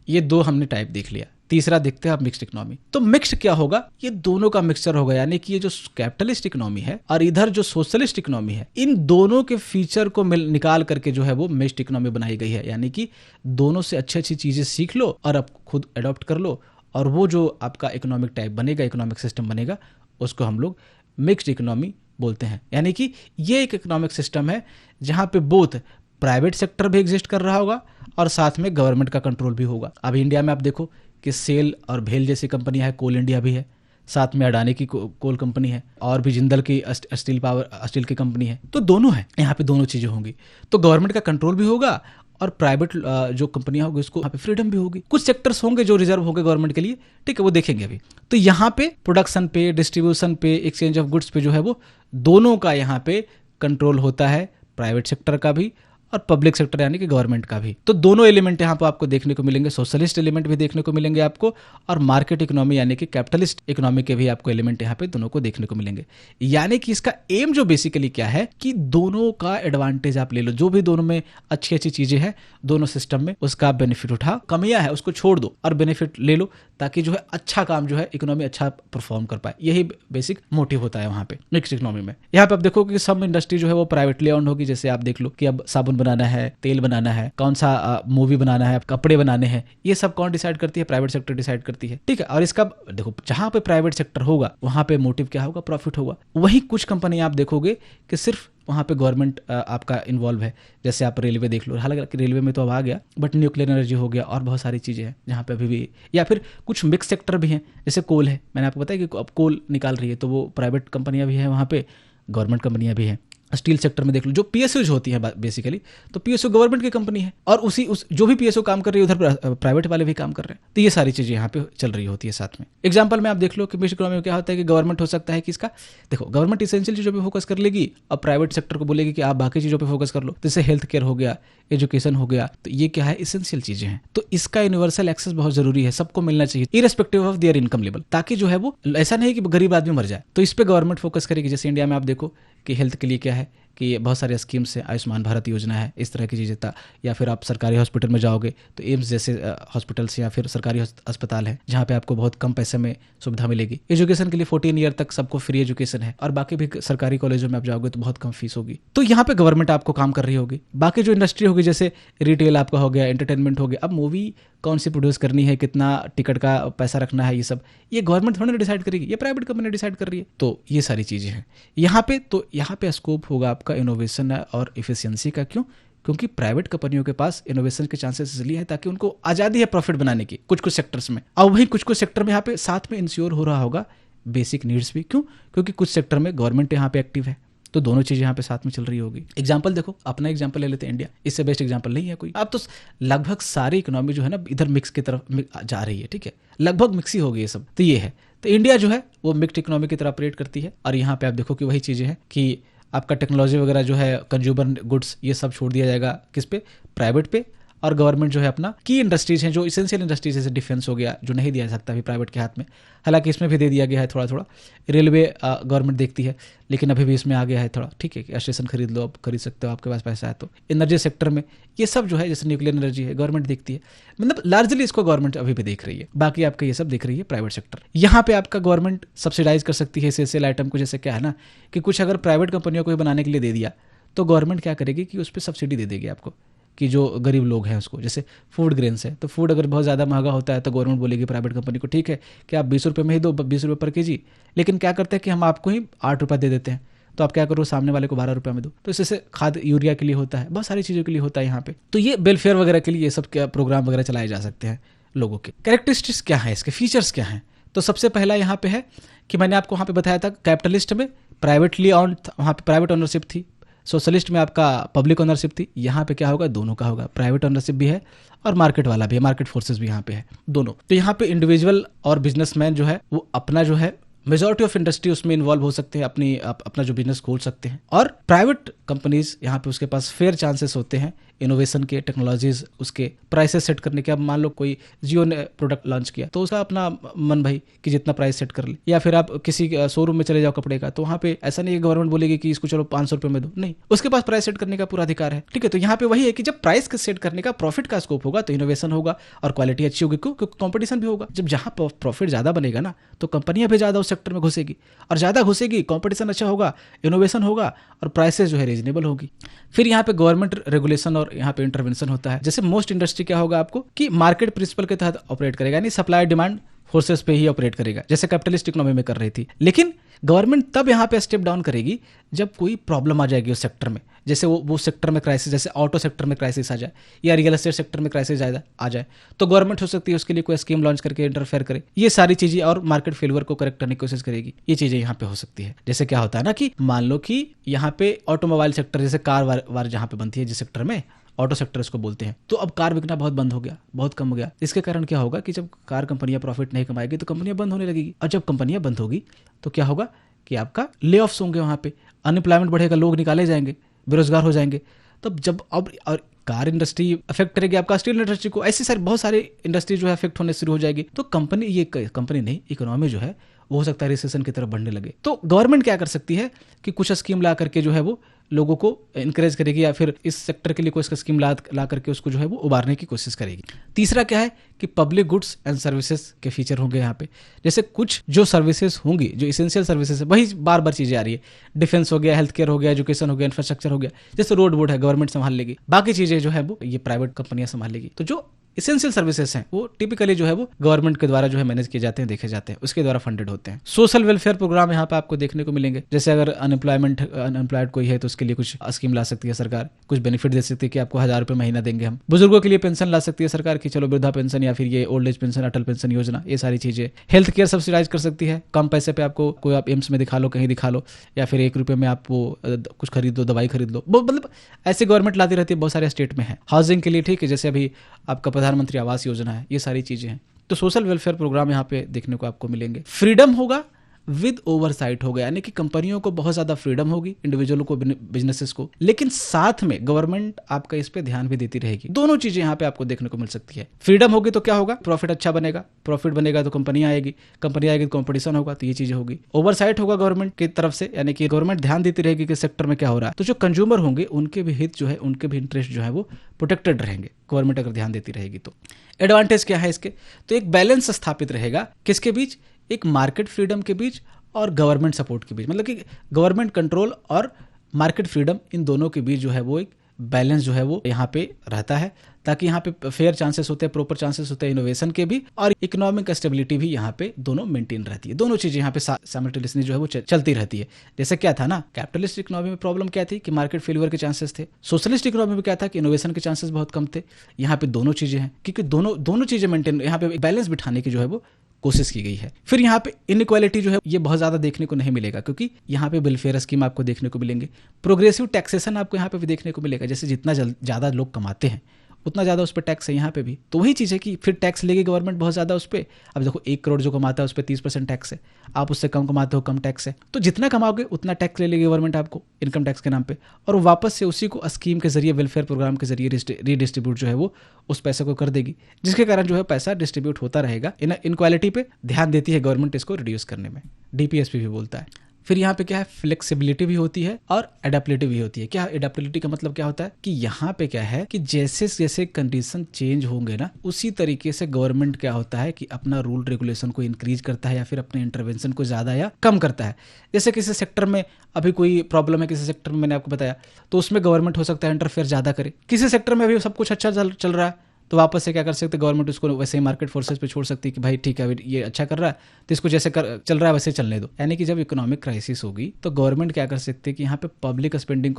ये दो हमने टाइप देख लिया। तीसरा देखते हैं आप मिक्स्ड इकोनॉमी। तो मिक्स्ड क्या होगा, ये दोनों का मिक्सचर होगा, यानी कि ये जो कैपिटलिस्ट इकोनॉमी है और इधर जो सोशलिस्ट इकोनॉमी है, इन दोनों के फीचर को निकाल करके जो है वो मिक्स्ड इकोनॉमी बनाई गई है। यानी कि दोनों से अच्छी अच्छी चीजें सीख लो और आप खुद अडॉप्ट कर लो, और वो जो आपका इकोनॉमिक टाइप बनेगा, इकोनॉमिक सिस्टम बनेगा, उसको हम लोग मिक्स्ड इकोनॉमी बोलते हैं। यानी कि ये एक इकोनॉमिक सिस्टम है जहां पे बोथ प्राइवेट सेक्टर भी एग्जिस्ट कर रहा होगा और साथ में गवर्नमेंट का कंट्रोल भी होगा। अब इंडिया में आप देखो कि सेल और भेल जैसी कंपनियां है, कोल इंडिया भी है, साथ में अडानी की कोल कंपनी है, और भी जिंदल की स्टील की कंपनी है। तो दोनों है, यहाँ पे दोनों चीजें होंगी। तो गवर्नमेंट का कंट्रोल भी होगा और प्राइवेट जो कंपनियां होगी उसको यहाँ पे फ्रीडम भी होगी। कुछ सेक्टर्स होंगे जो रिजर्व होंगे गवर्नमेंट के लिए, ठीक है, वो देखेंगे अभी। तो यहाँ पे प्रोडक्शन पे, डिस्ट्रीब्यूशन पे, एक्सचेंज ऑफ गुड्स पे जो है वो दोनों का यहाँ पे कंट्रोल होता है, प्राइवेट सेक्टर का भी और पब्लिक सेक्टर यानी कि गवर्नमेंट का भी। तो दोनों एलिमेंट यहाँ पे आपको देखने को मिलेंगे, सोशलिस्ट एलिमेंट भी देखने को मिलेंगे आपको, और मार्केट इकोनॉमी यानी कि कैपिटलिस्ट इकोनॉमी के भी आपको एलिमेंट यहाँ पे दोनों को देखने को मिलेंगे। यानी कि इसका एम जो बेसिकली क्या है कि दोनों का एडवांटेज आप ले लो, जो भी दोनों में अच्छी अच्छी चीजें हैं दोनों सिस्टम में, उसका बेनिफिट उठाओ, कमियां है उसको छोड़ दो और बेनिफिट ले लो, ताकि जो है अच्छा काम जो है इकोनॉमी अच्छा परफॉर्म कर पाए। यही बेसिक मोटिव होता है वहाँ पे मिक्स्ड इकोनॉमी में। यहाँ पे आप देखो कि सब इंडस्ट्री जो है वो प्राइवेटली ओन्ड होगी। जैसे आप देख लो कि अब साबुन बनाना है, तेल बनाना है, कौन सा मूवी बनाना है, कपड़े बनाने हैं, ये सब कौन डिसाइड करती है? प्राइवेट सेक्टर डिसाइड करती है, ठीक है। और इसका देखो जहां पे प्राइवेट सेक्टर होगा वहां पे मोटिव क्या होगा? प्रॉफिट होगा। वहीं कुछ कंपनी आप देखोगे कि सिर्फ वहाँ पे गवर्नमेंट आपका इन्वॉल्व है। जैसे आप रेलवे देख लो, हालांकि रेलवे में तो अब आ गया, बट न्यूक्लियर एनर्जी हो गया और बहुत सारी चीज़ें हैं जहाँ पे अभी भी, या फिर कुछ मिक्स सेक्टर भी हैं, जैसे कोल है, मैंने आपको बताया कि अब कोल निकाल रही है तो वो प्राइवेट कंपनियाँ भी हैं वहाँ पे, गवर्नमेंट कंपनियाँ भी हैं। स्टील सेक्टर में देख लो, जो पीएसयूज होती है बेसिकली, तो पीएसयू गवर्नमेंट की कंपनी है और उस जो भी पीएसयू काम कर रही है उधर प्राइवेट वाले भी काम कर रहे हैं। तो ये सारी चीजें यहाँ पे चल रही होती है साथ में। एग्जांपल में आप देख लो कि मिक्स्ड इकोनॉमी में क्या होता है कि गवर्नमेंट हो सकता है कि इसका, देखो गवर्नमेंट इसेंशियल चीजों पर फोकस कर लेगी, अब प्राइवेट सेक्टर को बोलेगी कि आप बाकी चीजों पर फोकस कर लो, जैसे हेल्थ केयर हो गया, एजुकेशन हो गया, तो ये क्या है, इसेंशियल चीजें हैं। तो इसका यूनिवर्सल एक्सेस बहुत जरूरी है, सबको मिलना चाहिए irrespective of their income level, ताकि जो है वो ऐसा नहीं कि गरीब आदमी मर जाए। तो इस पे गवर्नमेंट फोकस करेगी। जैसे इंडिया में आप देखो कि हेल्थ के लिए क्या है कि बहुत सारे स्कीम्स है, आयुष्मान भारत योजना है, इस तरह की चीज़ें था। या फिर आप सरकारी हॉस्पिटल में जाओगे तो एम्स जैसे हॉस्पिटल्स या फिर सरकारी अस्पताल है जहाँ पे आपको बहुत कम पैसे में सुविधा मिलेगी। एजुकेशन के लिए 14 ईयर तक सबको फ्री एजुकेशन है, और बाकी भी सरकारी कॉलेजों में आप जाओगे तो बहुत कम फीस होगी। तो यहाँ पे गवर्नमेंट आपको काम कर रही होगी। बाकी जो इंडस्ट्री होगी, जैसे रिटेल आपका हो गया, एंटरटेनमेंट हो गया, अब मूवी कौन सी प्रोड्यूस करनी है, कितना टिकट का पैसा रखना है, ये सब ये गवर्नमेंट थोड़ा ना डिसाइड करेगी, ये प्राइवेट कंपनी डिसाइड कर रही है। तो ये सारी चीज़ें हैं यहाँ पे। तो यहाँ पे स्कोप होगा आपका इनोवेशन और इफिशियंसी का। क्यों? क्योंकि प्राइवेट कंपनियों के पास इनोवेशन के चांसेस इसलिए है ताकि उनको आज़ादी है प्रॉफिट बनाने की कुछ कुछ सेक्टर्स में, और वहीं कुछ कुछ सेक्टर में यहाँ पे साथ में इंश्योर हो रहा होगा बेसिक नीड्स भी। क्यों? क्योंकि कुछ सेक्टर में गवर्नमेंट यहाँ पे एक्टिव है, तो दोनों चीजें यहाँ पे साथ में चल रही होगी। एग्जाम्पल देखो, अपना एग्जाम्पल ले लेते हैं इंडिया, इससे बेस्ट एग्जाम्पल नहीं है कोई। अब तो लगभग सारी इकोनॉमी जो है ना इधर मिक्स की तरफ जा रही है, ठीक है, लगभग मिक्स ही हो गई ये सब। तो ये है, तो इंडिया जो है वो मिक्स्ड इकोनॉमी की तरफ ऑपरेट करती है। और यहाँ पे आप देखो कि वही चीजें हैं कि आपका टेक्नोलॉजी वगैरह जो है, कंज्यूमर गुड्स, ये सब छोड़ दिया जाएगा किस पे, प्राइवेट पे। और गवर्नमेंट जो है अपना की इंडस्ट्रीज हैं, जो इसेंशियल इंडस्ट्रीज जैसे डिफेंस हो गया, जो नहीं दिया जा सकता अभी प्राइवेट के हाथ में, हालांकि इसमें भी दे दिया गया है थोड़ा थोड़ा। रेलवे गवर्नमेंट देखती है, लेकिन अभी भी इसमें आ गया है थोड़ा, ठीक है कि स्टेशन खरीद लो, आप खरीद सकते हो, आपके पास पैसा है तो। एनर्जी सेक्टर में ये सब जो है, जैसे न्यूक्लियर एनर्जी है, गवर्नमेंट देखती है, मतलब लार्जली इसको गवर्नमेंट अभी भी देख रही है। बाकी आपका ये सब देख रही है प्राइवेट सेक्टर। यहाँ पे आपका गवर्नमेंट सब्सिडाइज कर सकती है इसेंशियल आइटम को। जैसे क्या है ना कि कुछ अगर प्राइवेट कंपनियों को बनाने के लिए दे दिया तो गवर्नमेंट क्या करेगी कि उस पर सब्सिडी दे देगी आपको, कि जो गरीब लोग हैं उसको। जैसे फूड ग्रेन्स है, तो फूड अगर बहुत ज़्यादा महंगा होता है तो गवर्नमेंट बोलेगी प्राइवेट कंपनी को, ठीक है कि आप 20 रुपये में ही दो, 20 रुपये पर केजी, लेकिन क्या करते हैं कि हम आपको ही 8 रुपये दे देते हैं, तो आप क्या करो, सामने वाले को 12 रुपये में दो। तो इससे खाद यूरिया के लिए होता है, बहुत सारी चीज़ों के लिए होता है यहाँ पे। तो ये वेलफेयर वगैरह के लिए ये सब क्या प्रोग्राम वगैरह चलाए जा सकते हैं लोगों के। कैरेक्टरिस्टिक्स क्या है, इसके फीचर्स क्या हैं? तो सबसे पहला यहाँ पे है कि मैंने आपको वहाँ पे बताया था, कैपिटलिस्ट में प्राइवेटली ऑन, वहाँ पे प्राइवेट ओनरशिप थी, सोशलिस्ट में आपका पब्लिक ओनरशिप थी। यहाँ पे क्या होगा, दोनों का होगा, प्राइवेट ओनरशिप भी है और मार्केट वाला भी है, मार्केट फोर्सेस भी यहाँ पे है, दोनों। तो यहाँ पे इंडिविजुअल और बिजनेसमैन जो है वो अपना जो है मेजॉरिटी ऑफ इंडस्ट्री उसमें इन्वॉल्व हो सकते हैं, अपना जो बिजनेस खोल सकते हैं। और प्राइवेट कंपनीज यहाँ पे उसके पास फेयर चांसेस होते हैं इनोवेशन के, टेक्नोलॉजीज, उसके प्राइसेस सेट करने के। अब मान लो कोई जियो ने प्रोडक्ट लॉन्च किया तो उसका अपना मन भाई कि जितना प्राइस सेट कर ले। या फिर आप किसी शोरूम में चले जाओ कपड़े का, तो वहाँ पे ऐसा नहीं है गवर्नमेंट बोलेगी कि इसको चलो 500 रुपये में दो, नहीं, उसके पास प्राइस सेट करने का पूरा अधिकार है, ठीक है। तो यहाँ पे वही है कि जब प्राइस सेट करने का, प्रॉफिट का स्कोप होगा तो इनोवेशन होगा और क्वालिटी अच्छी होगी, क्योंकि कॉम्पिटिशन भी होगा। जब जहाँ प्रॉफिट ज्यादा बनेगा ना तो कंपनियां भी ज्यादा उस सेक्टर में घुसेगी, और ज्यादा घुसेगी, कॉम्पिटिशन अच्छा होगा, इनोवेशन होगा और प्राइसेस जो है रीजनेबल होगी। फिर यहाँ पे गवर्नमेंट रेगुलेशन और यहाँ पे इंटरवेंशन होता है। जैसे मोस्ट इंडस्ट्री क्या होगा आपको कि मार्केट प्रिंसिपल के तहत ऑपरेट करेगा, यानी सप्लाई डिमांड फोर्सेस पे ही ऑपरेट करेगा, जैसे कैपिटलिस्ट इकोनॉमी में कर रही थी। लेकिन गवर्नमेंट तब यहाँ पे स्टेप डाउन करेगी जब कोई प्रॉब्लम आ जाएगी उस सेक्टर में, जैसे वो सेक्टर में क्राइसिस, जैसे ऑटो सेक्टर में क्राइसिस आ जाए या रियल एस्टेट सेक्टर में क्राइसिस आ जाए, तो गवर्नमेंट हो सकती है उसके लिए कोई स्कीम लॉन्च करके इंटरफेयर करे, ये सारी चीजें, और मार्केट फेलियर को करेक्ट करने की कोशिश करेगी। ये चीजें यहाँ पे हो सकती है। जैसे क्या होता है ना कि मान लो कि यहाँ पे ऑटोमोबाइल सेक्टर, जैसे कार वार जहाँ पे बनती है जिस सेक्टर में, ऑटो सेक्टर इसको बोलते हैं, तो अब कार बिकना बहुत बंद हो गया, बहुत कम हो गया। इसके कारण क्या होगा कि जब कार कंपनियां प्रॉफिट नहीं कमाएगी तो कंपनियां बंद होने लगेगी, और जब कंपनियां बंद होगी तो क्या होगा कि आपका ले ऑफ्स होंगे, वहां पे अनएम्प्लॉयमेंट बढ़ेगा, लोग निकाले जाएंगे, बेरोजगार हो जाएंगे। तब जब अब और कार इंडस्ट्री अफेक्ट करेगी आपका स्टील इंडस्ट्री को, ऐसी सारी बहुत सारी इंडस्ट्री जो है अफेक्ट होने शुरू हो जाएगी। तो कंपनी नहीं, इकोनॉमी जो है वो हो सकता है रिसेशन की तरफ बढ़ने लगे। तो गवर्नमेंट क्या कर सकती है कि कुछ स्कीम ला करके जो है वो लोगों को इनकरेज करेगी, या फिर इस सेक्टर के लिए कोई स्कीम ला करके उसको जो है वो उबारने की कोशिश करेगी। तीसरा क्या है कि पब्लिक गुड्स एंड सर्विसेज के फीचर होंगे यहाँ पे। जैसे कुछ जो सर्विसेज होंगी, जो इसेंशियल सर्विसेज है, वही बार बार चीजें आ रही है, डिफेंस हो गया, हेल्थ केयर हो गया, एजुकेशन हो गया, इंफ्रास्ट्रक्चर हो गया। जैसे रोड है गवर्नमेंट संभाल लेगी, बाकी चीजें जो है वो ये प्राइवेट कंपनियां संभाल लेगी। तो जो इसेंशियल सर्विसेज हैं वो टिपिकली जो है वो गवर्नमेंट के द्वारा जो है मैनेज किए जाते हैं, देखे जाते हैं, उसके द्वारा फंडेड होते हैं। सोशल वेलफेयर प्रोग्राम यहाँ पे आपको देखने को मिलेंगे, जैसे अगर अनएम्प्लॉयड कोई है तो उसके लिए कुछ स्कीम ला सकती है सरकार, कुछ बेनिफिट दे सकती है कि आपको 1,000 रुपए महीना देंगे हम। बुजुर्गों के लिए पेंशन ला सकती है सरकार की चलो वृद्धा पेंशन या फिर ये ओल्ड एज पेंशन, अटल पेंशन योजना, ये सारी चीजें। हेल्थ केयर सब्सिडाइज कर सकती है, कम पैसे पे आपको कोई आप एम्स में दिखा लो, कहीं दिखा लो, या फिर 1 रुपए में आप वो कुछ खरीद लो, दवाई खरीद लो, मतलब ऐसे गवर्नमेंट लाती रहती है, बहुत सारे स्टेट में है। हाउसिंग के लिए ठीक है, जैसे अभी आपका प्रधानमंत्री आवास योजना है, ये सारी चीजें हैं। तो सोशल वेलफेयर प्रोग्राम यहाँ पे देखने को आपको मिलेंगे। फ्रीडम होगा विद ओवरसाइट होगा, यानी कि कंपनियों को बहुत ज्यादा फ्रीडम होगी, इंडिविजुअल को, बिजनेसेस को, लेकिन साथ में गवर्नमेंट आपका इस पे ध्यान भी देती रहेगी। दोनों चीजें यहाँ पे आपको देखने को मिल सकती है। फ्रीडम होगी तो क्या होगा, प्रॉफिट अच्छा बनेगा, प्रॉफिट बनेगा तो कंपनियां आएगी, कंपनी आएगी तो कंपटीशन होगा, तो ये चीजें होगी। ओवरसाइट होगा गवर्नमेंट की तरफ से, यानी कि गवर्नमेंट ध्यान देती रहेगी कि सेक्टर में क्या हो रहा है, तो जो कंज्यूमर होंगे उनके भी हित जो है, उनके भी इंटरेस्ट जो है वो प्रोटेक्टेड रहेंगे, गवर्नमेंट अगर ध्यान देती रहेगी तो। एडवांटेज क्या है इसके, तो एक बैलेंस स्थापित रहेगा किसके बीच, एक मार्केट फ्रीडम के बीच और गवर्नमेंट सपोर्ट के बीच, मतलब कि गवर्नमेंट कंट्रोल और मार्केट फ्रीडम, इन दोनों के बीच जो है वो एक बैलेंस जो है वो यहाँ पे रहता है, ताकि यहाँ पे फेयर चांसेस होते हैं, प्रॉपर चांसेस होते हैं इनोवेशन के भी, और इकोनॉमिक स्टेबिलिटी भी यहाँ पे दोनों मेंटेन रहती है। दोनों चीजें यहाँ पे साइमल्टेनियसली जो है वो चलती रहती है। जैसे क्या था ना, कैपिटलिस्ट इकोनॉमी में प्रॉब्लम क्या थी कि मार्केट फेलियर के चांसेस थे, सोशलिस्ट इकोनॉमी में क्या था कि इनोवेशन के चांसेस बहुत कम थे। यहाँ पे दोनों चीजें हैं, क्योंकि दोनों चीजें मेंटेन, यहाँ पे बैलेंस बिठाने की जो है वो कोशिश की गई है। फिर यहाँ पे इनइक्वालिटी जो है ये बहुत ज्यादा देखने को नहीं मिलेगा, क्योंकि यहाँ पे वेलफेयर स्कीम आपको देखने को मिलेंगे। प्रोग्रेसिव टैक्सेशन आपको यहाँ पे भी देखने को मिलेगा, जैसे जितना ज्यादा लोग कमाते हैं उतना ज्यादा उस पर टैक्स है यहाँ पे भी। तो वही चीज है कि फिर टैक्स लेगी गवर्नमेंट बहुत ज्यादा उस पर। अब देखो 1 करोड़ जो कमाता है उस पर 30% टैक्स है, आप उससे कम कमाते हो कम टैक्स है, तो जितना कमाओगे उतना टैक्स ले लेगी गवर्नमेंट आपको इनकम टैक्स के नाम पे, और वापस से उसी को स्कीम के जरिए, वेलफेयर प्रोग्राम के जरिए रीडिस्ट्रीब्यूट जो है वो उस पैसे को कर देगी, जिसके कारण जो है पैसा डिस्ट्रीब्यूट होता रहेगा। इनक्वालिटी पे ध्यान देती है गवर्नमेंट इसको रिड्यूस करने में, डीपीएसपी भी बोलता है। फिर यहाँ पे क्या है, फ्लेक्सिबिलिटी भी होती है और एडेप्टेबिलिटी भी होती है। क्या एडेप्टेबिलिटी का मतलब क्या होता है कि यहाँ पे क्या है कि जैसे जैसे कंडीशन चेंज होंगे ना, उसी तरीके से गवर्नमेंट क्या होता है कि अपना रूल रेगुलेशन को इंक्रीज करता है या फिर अपने इंटरवेंशन को ज्यादा या कम करता है। जैसे किसी सेक्टर में अभी कोई प्रॉब्लम है, किसी सेक्टर में मैंने आपको बताया, तो उसमें गवर्नमेंट हो सकता है इंटरफेयर ज्यादा करे। किसी सेक्टर में अभी सब कुछ अच्छा चल रहा है, तो वापस से क्या कर सकते हैं, गवर्नमेंट उसको वैसे ही मार्केट फोर्सेस पे छोड़ सकती है कि भाई ठीक है ये अच्छा कर रहा है तो इसको जैसे चल रहा है वैसे चलने दो। यानी कि जब इकोनॉमिक क्राइसिस होगी तो गवर्नमेंट क्या कर सकती है कि यहाँ पे पब्लिक स्पेंडिंग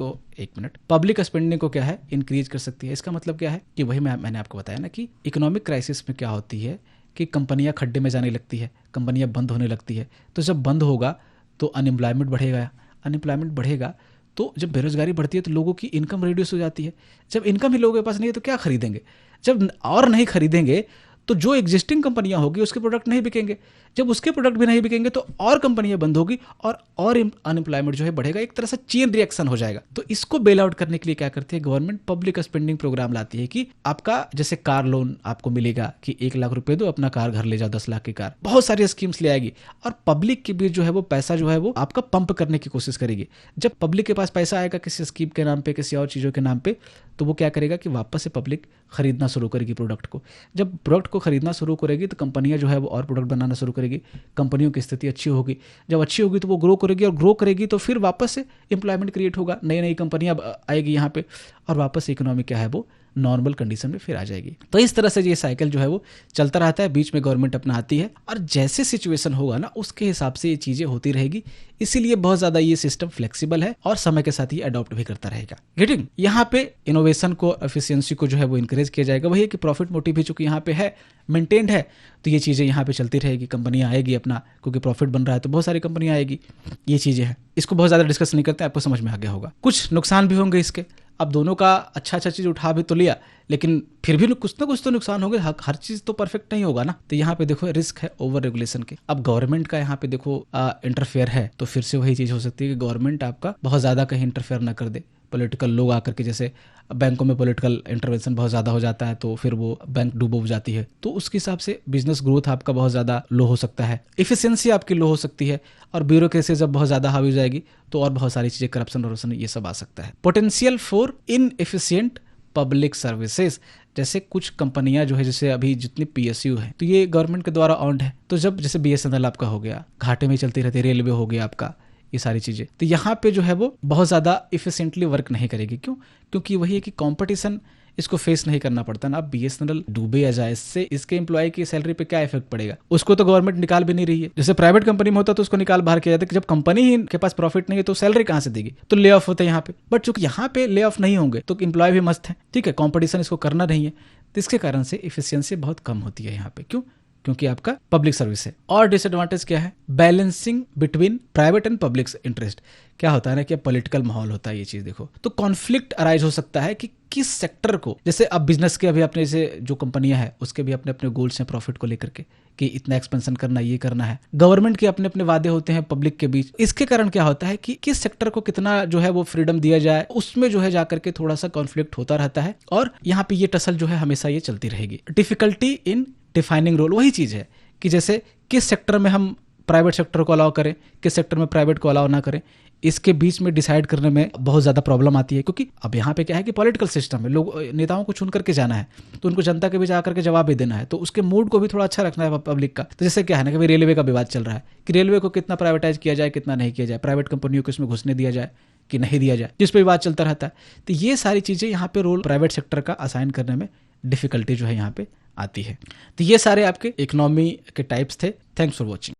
को क्या है, इंक्रीज कर सकती है। इसका मतलब क्या है कि वही मैंने आपको बताया ना कि इकोनॉमिक क्राइसिस में क्या होती है कि कंपनियां खड्डे में जाने लगती है, कंपनियां बंद होने लगती है। तो जब बंद होगा तो अनएम्प्लॉयमेंट बढ़ेगा, तो जब बेरोजगारी बढ़ती है तो लोगों की इनकम रिड्यूस हो जाती है। जब इनकम ही लोगों के पास नहीं है तो क्या खरीदेंगे, जब और नहीं खरीदेंगे तो जो एग्जिस्टिंग कंपनियां होगी उसके प्रोडक्ट नहीं बिकेंगे, जब उसके प्रोडक्ट भी नहीं बिकेंगे तो और कंपनियां बंद होगी और अनएम्प्लॉयमेंट जो है बढ़ेगा। एक तरह से चेन रिएक्शन हो जाएगा। तो इसको बेल आउट करने के लिए क्या करती है गवर्नमेंट, पब्लिक स्पेंडिंग प्रोग्राम लाती है कि आपका जैसे कार लोन आपको मिलेगा कि 1 लाख रुपए दो अपना कार घर ले जाओ, 10 लाख की कार, बहुत सारी स्कीम्स ले आएगी और पब्लिक के बीच जो है वो पैसा जो है वो आपका पंप करने की कोशिश करेगी। जब पब्लिक के पास पैसा आएगा किसी स्कीम के नाम पे, किसी और चीजों के नाम पे, तो वो क्या करेगा कि वापस से पब्लिक खरीदना शुरू करेगी प्रोडक्ट को। जब प्रोडक्ट को खरीदना शुरू करेगी तो कंपनियां जो है वो और प्रोडक्ट बनाना शुरू करेगी, कंपनियों की स्थिति अच्छी होगी। जब अच्छी होगी तो वो ग्रो करेगी और ग्रो करेगी तो फिर वापस से एम्प्लॉयमेंट क्रिएट होगा, नई नई कंपनियां आएगी यहाँ पे और वापस से इकोनॉमी क्या है वो नॉर्मल कंडीशन में फिर आ जाएगी। तो इस तरह से ये साइकिल जो है वो चलता रहता है, बीच में गवर्नमेंट अपना आती है और जैसे सिचुएशन होगा ना उसके हिसाब से ये चीजें होती रहेगी। इसीलिए बहुत ज्यादा ये सिस्टम फ्लेक्सिबल है और समय के साथ ही अडॉप्ट भी करता रहेगा। गेटिंग, यहाँ पे इनोवेशन को, एफिशिएंसी को जो है वो इंकरेज किया जाएगा। वही है कि प्रॉफिट मोटिव भी चूंकि यहाँ पे है, मेंटेन्ड है, तो ये चीजें यहाँ पे चलती रहेगी। कंपनियां आएगी अपना, क्योंकि प्रॉफिट बन रहा है तो बहुत सारी कंपनियां आएगी। ये चीजें हैं, इसको बहुत ज्यादा डिस्कस नहीं करते, आपको समझ में आ गया होगा। कुछ नुकसान भी होंगे इसके। अब दोनों का अच्छा चीज उठा भी तो लिया, लेकिन फिर भी कुछ ना कुछ तो नुकसान होंगे, हर चीज तो परफेक्ट नहीं होगा ना। तो यहाँ पे देखो रिस्क है ओवर रेगुलेशन के। अब गवर्नमेंट का यहाँ पे देखो इंटरफेयर है, तो फिर से वही चीज हो सकती है कि गवर्नमेंट आपका बहुत ज्यादा कहीं इंटरफेयर ना कर दे। पॉलिटिकल लोग आकर के, जैसे बैंकों में पॉलिटिकल इंटरवेंशन बहुत ज्यादा हो जाता है तो फिर वो बैंक डूब जाती है, तो उसके हिसाब से बिजनेस ग्रोथ आपका बहुत ज्यादा लो हो सकता है, इफिशियंसी आपकी लो हो सकती है, और ब्यूरोक्रेसी जब बहुत ज्यादा हावी हो जाएगी तो और बहुत सारी चीजें, करप्शन ये सब आ सकता है। Potential for inefficient public services, जैसे कुछ कंपनियां जो है, जैसे अभी जितनी पीएसयू है तो ये गवर्नमेंट के द्वारा ऑन्ड है, तो जब जैसे बीएसएनएल आपका हो गया, घाटे में चलती रहती है, रेलवे हो गया आपका, ये सारी चीजें, तो यहाँ पे जो है वो बहुत ज्यादा इफिशिएंटली वर्क नहीं करेगी। क्यों? क्योंकि वही है कि कंपटीशन इसको फेस नहीं करना पड़ता ना। अब BSNL डूबे या जाए, इससे इसके एम्प्लॉय की सैलरी पे क्या इफेक्ट पड़ेगा? उसको तो गवर्नमेंट निकाल भी नहीं रही है। जैसे प्राइवेट कंपनी में होता तो उसको निकाल बाहर किया जाता कि जब कंपनी ही के पास प्रॉफिट नहीं है तो सैलरी कहां से देगी, तो ले ऑफ होते हैं यहाँ पे। बट चूंकि यहाँ पे ले ऑफ नहीं होंगे तो एम्प्लॉय भी मस्त है, ठीक है, कॉम्पिटिशन इसको करना नहीं है, तो इसके कारण से इफिशियंसी बहुत कम होती है यहाँ पे। क्यों? क्योंकि आपका पब्लिक सर्विस है। और डिसएडवांटेज क्या है? Balancing between private and public interest. क्या होता है ना कि पॉलिटिकल माहौल होता है, ये चीज देखो, तो कॉन्फ्लिक्ट अराइज हो सकता है कि किस सेक्टर को, जैसे अब बिजनेस के अभी अपने से जो कंपनियां हैं उसके भी अपने अपने गोल्स हैं प्रॉफिट को लेकर के, कि इतना एक्सपेंशन करना, ये करना है। गवर्नमेंट के अपने अपने वादे होते हैं पब्लिक के बीच। इसके कारण क्या होता है कि किस सेक्टर को कितना जो है वो फ्रीडम दिया जाए, उसमें जो है जाकर के थोड़ा सा कॉन्फ्लिक्ट होता रहता है, और यहाँ पे ये टसल जो है हमेशा ये चलती रहेगी। डिफिकल्टी इन डिफाइनिंग रोल, वही चीज है कि जैसे किस सेक्टर में हम प्राइवेट सेक्टर को अलाउ करें, किस सेक्टर में प्राइवेट को अलाउ ना करें, इसके बीच में डिसाइड करने में बहुत ज्यादा प्रॉब्लम आती है। क्योंकि अब यहाँ पे क्या है कि पॉलिटिकल सिस्टम है, लोग नेताओं को चुन करके जाना है, तो उनको जनता के बीच आकर के जवाब भी देना है, तो उसके मूड को भी थोड़ा अच्छा रखना है पब्लिक का। तो जैसे क्या है ना कि रेलवे का विवाद चल रहा है कि रेलवे को कितना प्राइवेटाइज किया जाए, कितना नहीं किया जाए, प्राइवेट कंपनियों को इसमें घुसने दिया जाए कि नहीं दिया जाए, जिस पर विवाद चलता रहता है। तो ये सारी चीजें यहाँ पे रोल प्राइवेट सेक्टर का असाइन करने में डिफिकल्टी जो है यहाँ पे आती है। तो ये सारे आपके इकोनॉमी के टाइप्स थे। Thanks for watching.